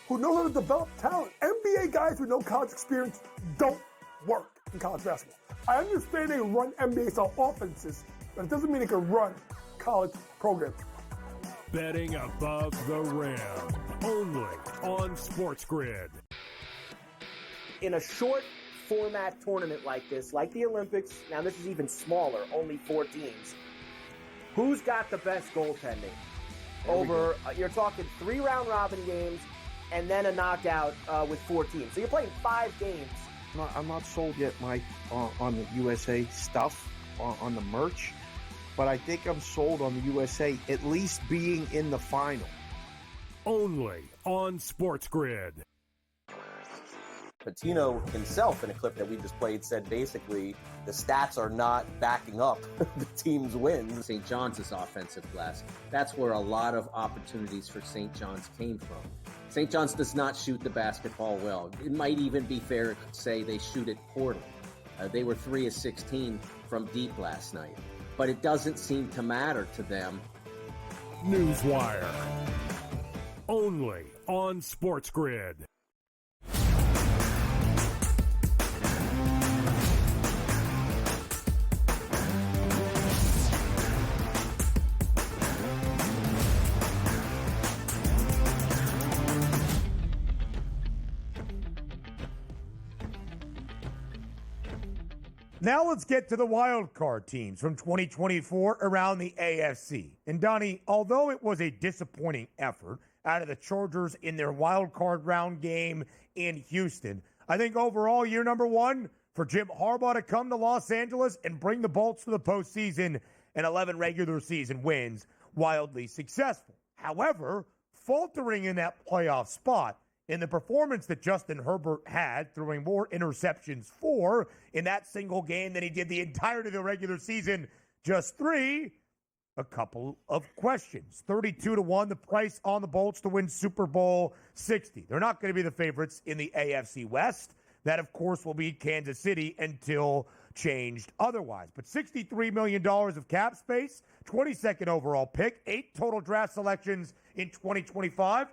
who know how to develop talent. NBA guys with no college experience don't work in college basketball. I understand they run NBA-style offenses, but it doesn't mean they can run college programs. Betting above the rim, only on SportsGrid. In a short format tournament like this, like the Olympics, now this is even smaller, only 4 teams. Who's got the best goaltending? You're talking 3 round robin games and then a knockout with 4 teams. So you're playing 5 games. I'm not sold yet, Mike, on the USA stuff, on the merch, but I think I'm sold on the USA at least being in the final. Only on SportsGrid. Patino himself, in a clip that we just played, said basically the stats are not backing up the team's wins. St. John's is offensive glass. That's where a lot of opportunities for St. John's came from. St. John's does not shoot the basketball well. It might even be fair to say they shoot it poorly. They were 3 of 16 from deep last night. But it doesn't seem to matter to them. Newswire. Only on SportsGrid. Now let's get to the wild card teams from 2024 around the AFC. And Donnie, although it was a disappointing effort out of the Chargers in their wild card round game in Houston, I think overall year number one for Jim Harbaugh to come to Los Angeles and bring the Bolts to the postseason and 11 regular season wins, wildly successful. However, faltering in that playoff spot in the performance that Justin Herbert had, throwing more interceptions in that single game than he did the entirety of the regular season, just 3, a couple of questions. 32-1, the price on the Bolts to win Super Bowl 60. They're not going to be the favorites in the AFC West. That, of course, will be Kansas City until changed otherwise. But $63 million of cap space, 22nd overall pick, 8 total draft selections in 2025.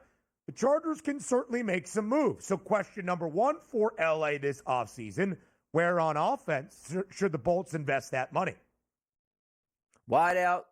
The Chargers can certainly make some moves. So question number one for LA this offseason, where on offense should the Bolts invest that money? Wide out,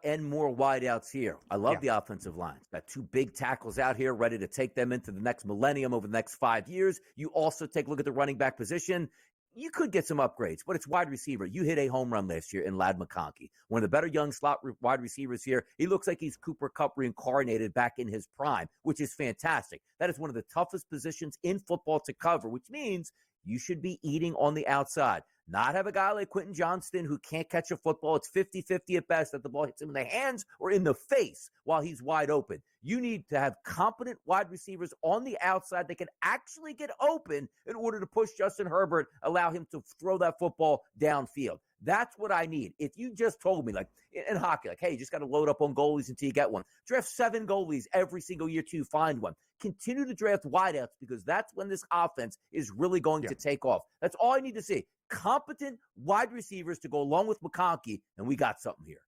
and more wide outs here. I love the offensive line. Got 2 big tackles out here ready to take them into the next millennium over the next 5 years. You also take a look at the running back position. You could get some upgrades, but it's wide receiver. You hit a home run last year in Ladd McConkey, one of the better young slot wide receivers here. He looks like he's Cooper Kupp reincarnated back in his prime, which is fantastic. That is one of the toughest positions in football to cover, which means you should be eating on the outside. Not have a guy like Quentin Johnston who can't catch a football. It's 50-50 at best that the ball hits him in the hands or in the face while he's wide open. You need to have competent wide receivers on the outside that can actually get open in order to push Justin Herbert, allow him to throw that football downfield. That's what I need. If you just told me, like in hockey, like, hey, you just got to load up on goalies until you get one. Draft 7 goalies every single year till you find one. Continue to draft wideouts because that's when this offense is really going to take off. That's all I need to see. Competent wide receivers to go along with McConkey, and we got something here.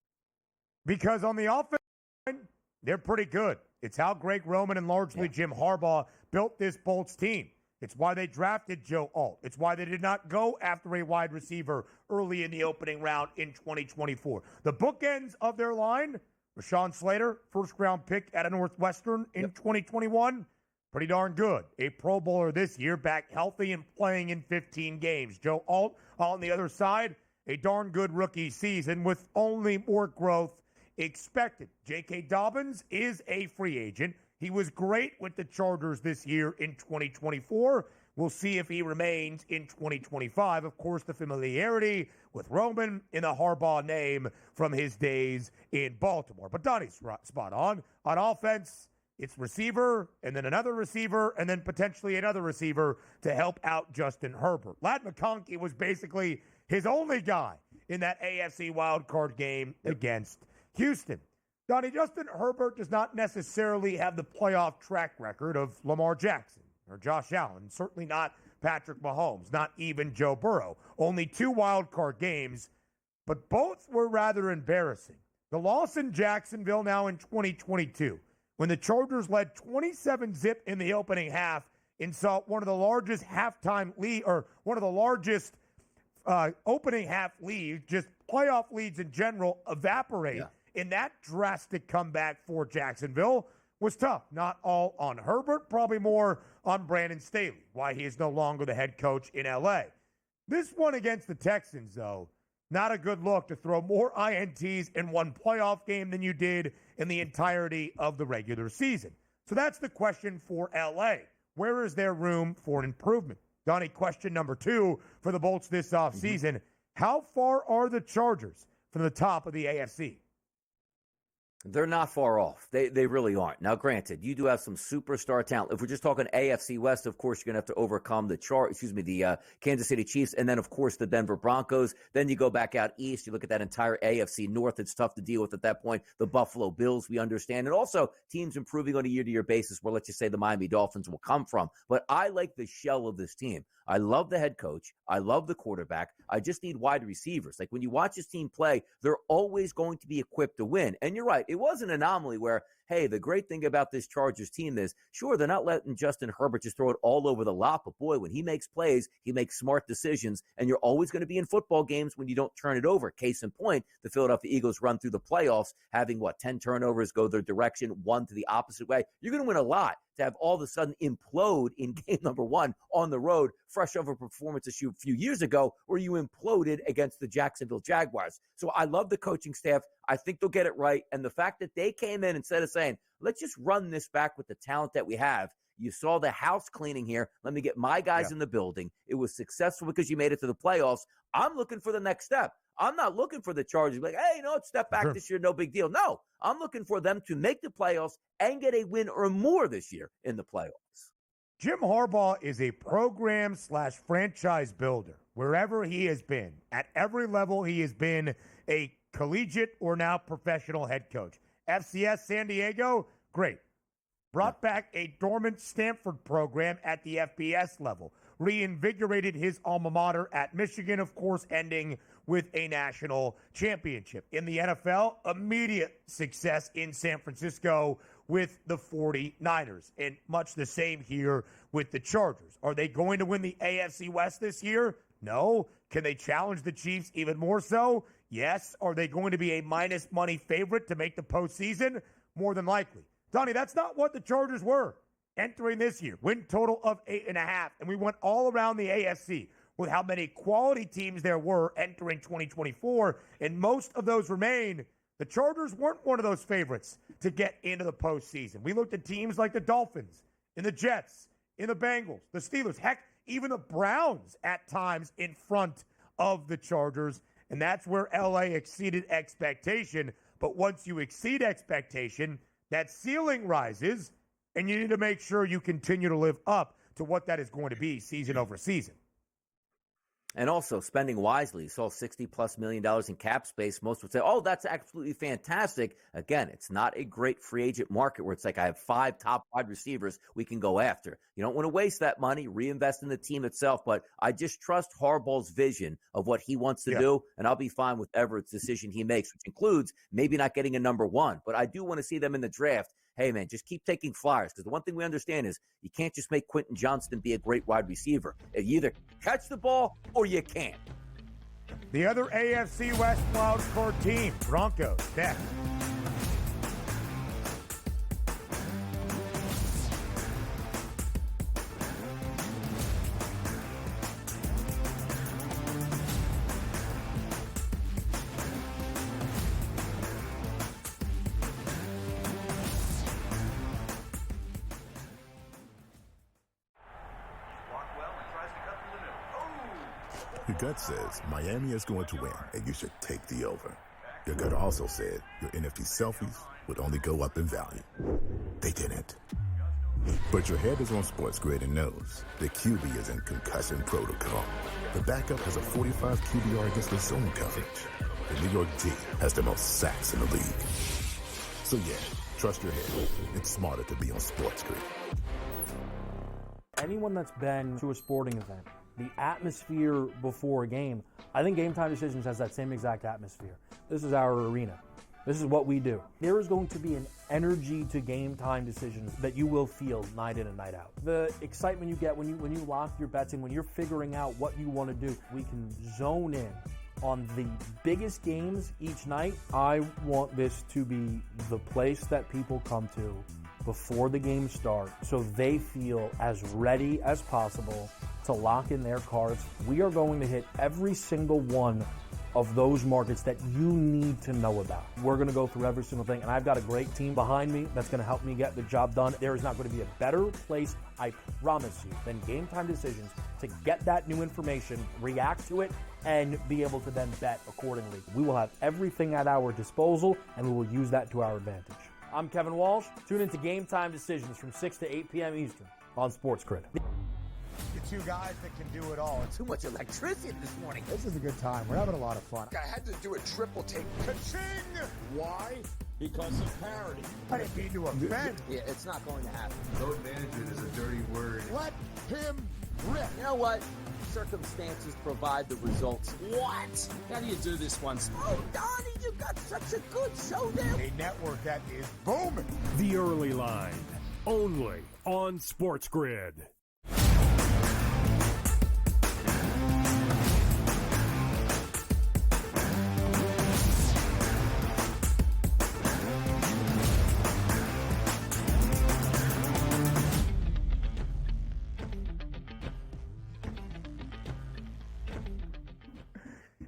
Because on the offense line, they're pretty good. It's how Greg Roman and largely Jim Harbaugh built this Bolts team. It's why they drafted Joe Alt. It's why they did not go after a wide receiver early in the opening round in 2024. The bookends of their line, Rashawn Slater, first-round pick out of Northwestern in 2021, pretty darn good. A Pro Bowler this year, back healthy and playing in 15 games. Joe Alt on the other side, a darn good rookie season with only more growth expected. J.K. Dobbins is a free agent. He was great with the Chargers this year in 2024. We'll see if he remains in 2025. Of course, the familiarity with Roman in the Harbaugh name from his days in Baltimore. But Donnie's spot on. On offense, it's receiver, and then another receiver, and then potentially another receiver to help out Justin Herbert. Ladd McConkey was basically his only guy in that AFC wildcard game against Houston. Donnie, Justin Herbert does not necessarily have the playoff track record of Lamar Jackson or Josh Allen, certainly not Patrick Mahomes, not even Joe Burrow. Only 2 wildcard games, but both were rather embarrassing. The loss in Jacksonville now in 2022, when the Chargers led 27-zip in the opening half and saw one of the largest halftime lead, or one of the largest opening half leads, just playoff leads in general, evaporate. And that drastic comeback for Jacksonville was tough. Not all on Herbert, probably more on Brandon Staley, why he is no longer the head coach in L.A. This one against the Texans, though, not a good look to throw more INTs in one playoff game than you did in the entirety of the regular season. So that's the question for L.A. Where is there room for improvement? Donnie, question number 2 for the Bolts this offseason. How far are the Chargers from the top of the AFC? They're not far off. They really aren't. Now, granted, you do have some superstar talent. If we're just talking AFC West, of course, you're going to have to overcome the Kansas City Chiefs, and then, of course, the Denver Broncos. Then you go back out east. You look at that entire AFC North. It's tough to deal with at that point. The Buffalo Bills, we understand. And also teams improving on a year-to-year basis where, let's just say, the Miami Dolphins will come from. But I like the shell of this team. I love the head coach. I love the quarterback. I just need wide receivers. Like when you watch this team play, they're always going to be equipped to win. And you're right. It was an anomaly where hey, the great thing about this Chargers team is, sure, they're not letting Justin Herbert just throw it all over the lot, but boy, when he makes plays, he makes smart decisions, and you're always going to be in football games when you don't turn it over. Case in point, the Philadelphia Eagles run through the playoffs, having, 10 turnovers go their direction, one to the opposite way. You're going to win a lot to have all of a sudden implode in game number one on the road, fresh over performance a few years ago where you imploded against the Jacksonville Jaguars. So I love the coaching staff. I think they'll get it right. And the fact that they came in instead of saying, let's just run this back with the talent that we have. You saw the house cleaning here. Let me get my guys in the building. It was successful because you made it to the playoffs. I'm looking for the next step. I'm not looking for the Chargers to be like, hey, step back this year, no big deal. No, I'm looking for them to make the playoffs and get a win or more this year in the playoffs. Jim Harbaugh is a program/franchise builder wherever he has been. At every level, he has been a collegiate or now professional head coach. FCS San Diego, great. Brought back a dormant Stanford program at the FBS level. Reinvigorated his alma mater at Michigan, of course, ending with a national championship. In the NFL, immediate success in San Francisco with the 49ers. And much the same here with the Chargers. Are they going to win the AFC West this year? No. Can they challenge the Chiefs even more so? Yes. Are they going to be a minus money favorite to make the postseason? More than likely. Donnie, that's not what the Chargers were entering this year. Win total of 8.5. And we went all around the AFC with how many quality teams there were entering 2024. And most of those remain. The Chargers weren't one of those favorites to get into the postseason. We looked at teams like the Dolphins, in the Jets, in the Bengals, the Steelers, heck, even the Browns at times in front of the Chargers. And that's where LA exceeded expectation. But once you exceed expectation, that ceiling rises, and you need to make sure you continue to live up to what that is going to be season over season. And also spending wisely. You saw $60+ million in cap space. Most would say, oh, that's absolutely fantastic. Again, it's not a great free agent market where it's like I have 5 top wide receivers we can go after. You don't want to waste that money, reinvest in the team itself. But I just trust Harbaugh's vision of what he wants to do, and I'll be fine with whatever decision he makes, which includes maybe not getting a number 1. But I do want to see them in the draft. Hey, man, just keep taking flyers, because the one thing we understand is you can't just make Quentin Johnston be a great wide receiver. You either catch the ball or you can't. The other AFC West wildcard team, Broncos, next. Your gut says Miami is going to win, and you should take the over. Your gut also said your NFT selfies would only go up in value. They didn't. But your head is on SportsGrid and knows the QB is in concussion protocol. The backup has a 45 QBR against the zone coverage. The New York D has the most sacks in the league. So yeah, trust your head. It's smarter to be on SportsGrid. Anyone that's been to a sporting event, the atmosphere before a game, I think Game Time Decisions has that same exact atmosphere. This is our arena. This is what we do. There is going to be an energy to Game Time Decisions that you will feel night in and night out. The excitement you get when you lock your bets in, when you're figuring out what you want to do, we can zone in on the biggest games each night. I want this to be the place that people come to before the games start so they feel as ready as possible to lock in their cards. We are going to hit every single one of those markets that you need to know about. We're going to go through every single thing, and I've got a great team behind me that's going to help me get the job done. There is not going to be a better place, I promise you, than Game Time Decisions to get that new information, react to it, and be able to then bet accordingly. We will have everything at our disposal, and we will use that to our advantage. I'm Kevin Walsh. Tune into Game Time Decisions from 6 to 8 p.m. Eastern on SportsGrid. The two guys that can do it all. Too much electricity this morning. This is a good time. We're having a lot of fun. I had to do a triple take. Ka-ching! Why? Because of parity. I didn't mean to offend. Yeah, it's not going to happen. Load management is a dirty word. Let him rip. You know what? circumstances provide the results. What? How do you do this one? Oh, Donnie, you got such a good show there. A network that is booming. The Early Line, only on SportsGrid.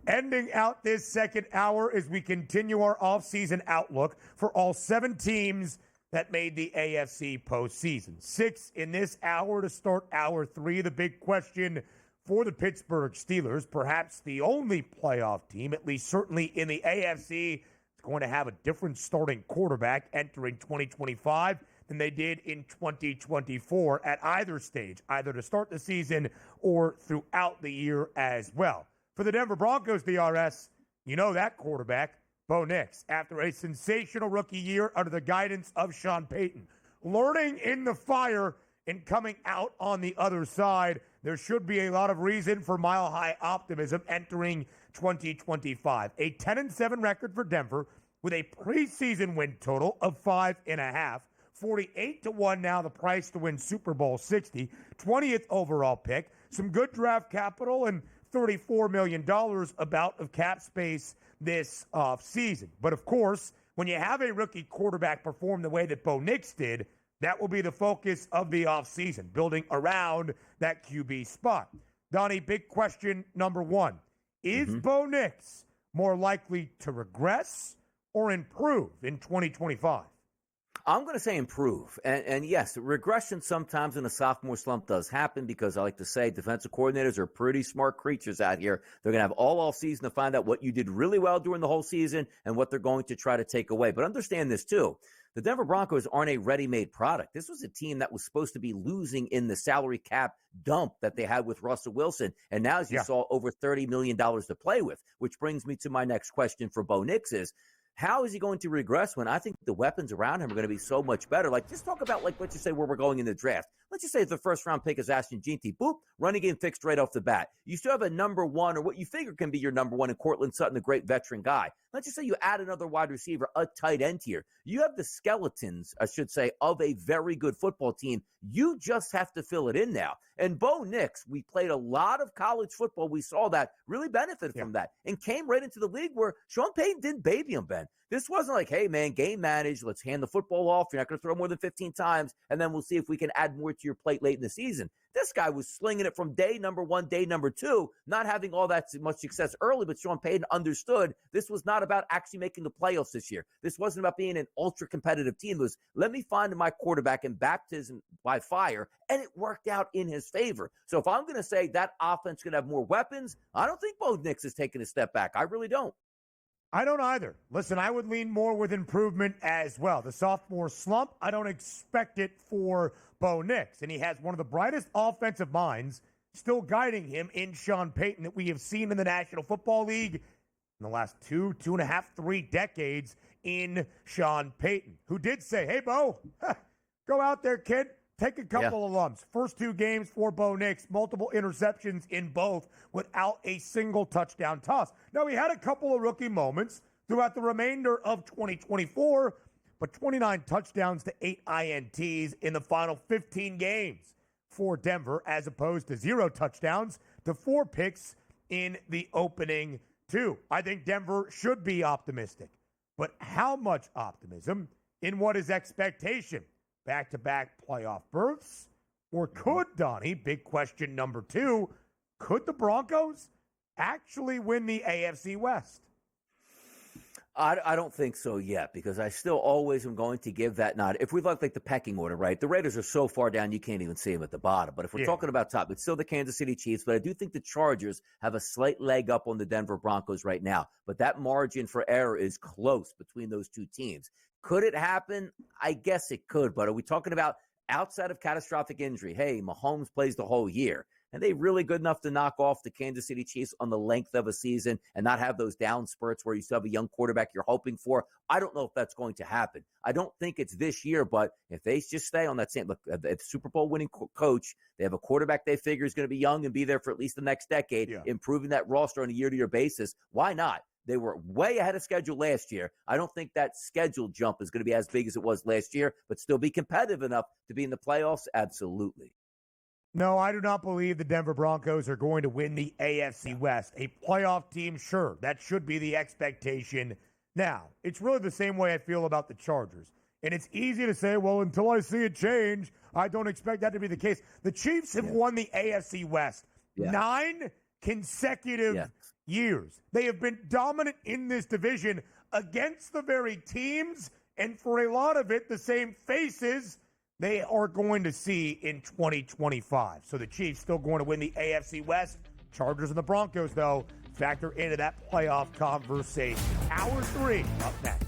Ending out this second hour as we continue our offseason outlook for all 7 teams that made the AFC postseason. 6 in this hour to start hour 3. The big question for the Pittsburgh Steelers, perhaps the only playoff team, at least certainly in the AFC, is going to have a different starting quarterback entering 2025 than they did in 2024 at either stage, either to start the season or throughout the year as well. For the Denver Broncos, DRS, you know that quarterback, Bo Nix, after a sensational rookie year under the guidance of Sean Payton. Learning in the fire and coming out on the other side, there should be a lot of reason for mile-high optimism entering 2025. A 10-7 record for Denver with a preseason win total of 5.5. 48-1 now the price to win Super Bowl 60. 20th overall pick. Some good draft capital and $34 million about of cap space this offseason. But of course, when you have a rookie quarterback perform the way that Bo Nix did, that will be the focus of the offseason, building around that QB spot. Donnie, big question number 1. Is Bo Nix more likely to regress or improve in 2025? I'm going to say improve. And yes, regression sometimes in a sophomore slump does happen because I like to say defensive coordinators are pretty smart creatures out here. They're going to have all season to find out what you did really well during the whole season and what they're going to try to take away. But understand this too. The Denver Broncos aren't a ready-made product. This was a team that was supposed to be losing in the salary cap dump that they had with Russell Wilson. And now, as you saw, over $30 million to play with, which brings me to my next question for Bo Nix is, how is he going to regress when I think the weapons around him are going to be so much better? Like, just talk about, like, let's just say where we're going in the draft. Let's just say the first-round pick is Ashton Jeanty. Boop, running game fixed right off the bat. You still have a number 1, or what you figure can be your number 1 in Cortland Sutton, a great veteran guy. Let's just say you add another wide receiver, a tight end here. You have the skeletons, I should say, of a very good football team. You just have to fill it in now. And Bo Nix, we played a lot of college football. We saw that, really benefited from that, and came right into the league where Sean Payton didn't baby him, Ben. This wasn't like, hey, man, game managed. Let's hand the football off. You're not going to throw more than 15 times, and then we'll see if we can add more to your plate late in the season. This guy was slinging it from day number 1, day number 2, not having all that much success early, but Sean Payton understood this was not about actually making the playoffs this year. This wasn't about being an ultra-competitive team. It was, let me find my quarterback and baptism by fire, and it worked out in his favor. So if I'm going to say that offense going to have more weapons, I don't think Bo Nix is taking a step back. I really don't. I don't either. Listen, I would lean more with improvement as well. The sophomore slump, I don't expect it for Bo Nix. And he has one of the brightest offensive minds still guiding him in Sean Payton that we have seen in the National Football League in the last 2.5, 3 decades in Sean Payton, who did say, hey, Bo, go out there, kid. Take a couple of lumps. First 2 games for Bo Nix, multiple interceptions in both without a single touchdown toss. Now, he had a couple of rookie moments throughout the remainder of 2024, but 29 touchdowns to 8 INTs in the final 15 games for Denver, as opposed to 0 touchdowns to 4 picks in the opening 2. I think Denver should be optimistic, but how much optimism in what is expectation? Back-to-back playoff berths? Or could, Donnie, big question number 2, could the Broncos actually win the AFC West? I don't think so yet, because I still always am going to give that nod. If we look like the pecking order, right, the Raiders are so far down you can't even see them at the bottom. But if we're talking about top, it's still the Kansas City Chiefs. But I do think the Chargers have a slight leg up on the Denver Broncos right now. But that margin for error is close between those 2 teams. Could it happen? I guess it could. But are we talking about outside of catastrophic injury? Hey, Mahomes plays the whole year. And they really good enough to knock off the Kansas City Chiefs on the length of a season and not have those down spurts where you still have a young quarterback you're hoping for? I don't know if that's going to happen. I don't think it's this year, but if they just stay on that same, look, a Super Bowl winning coach, they have a quarterback they figure is going to be young and be there for at least the next decade, improving that roster on a year-to-year basis. Why not? They were way ahead of schedule last year. I don't think that schedule jump is going to be as big as it was last year, but still be competitive enough to be in the playoffs? Absolutely. No, I do not believe the Denver Broncos are going to win the AFC West. A playoff team, sure, that should be the expectation. Now, it's really the same way I feel about the Chargers. And it's easy to say, well, until I see it change, I don't expect that to be the case. The Chiefs have won the AFC West 9 consecutive years. They have been dominant in this division against the very teams, and for a lot of it, the same faces they are going to see in 2025. So the Chiefs still going to win the AFC West. Chargers and the Broncos, though, factor into that playoff conversation. Hour 3 up next.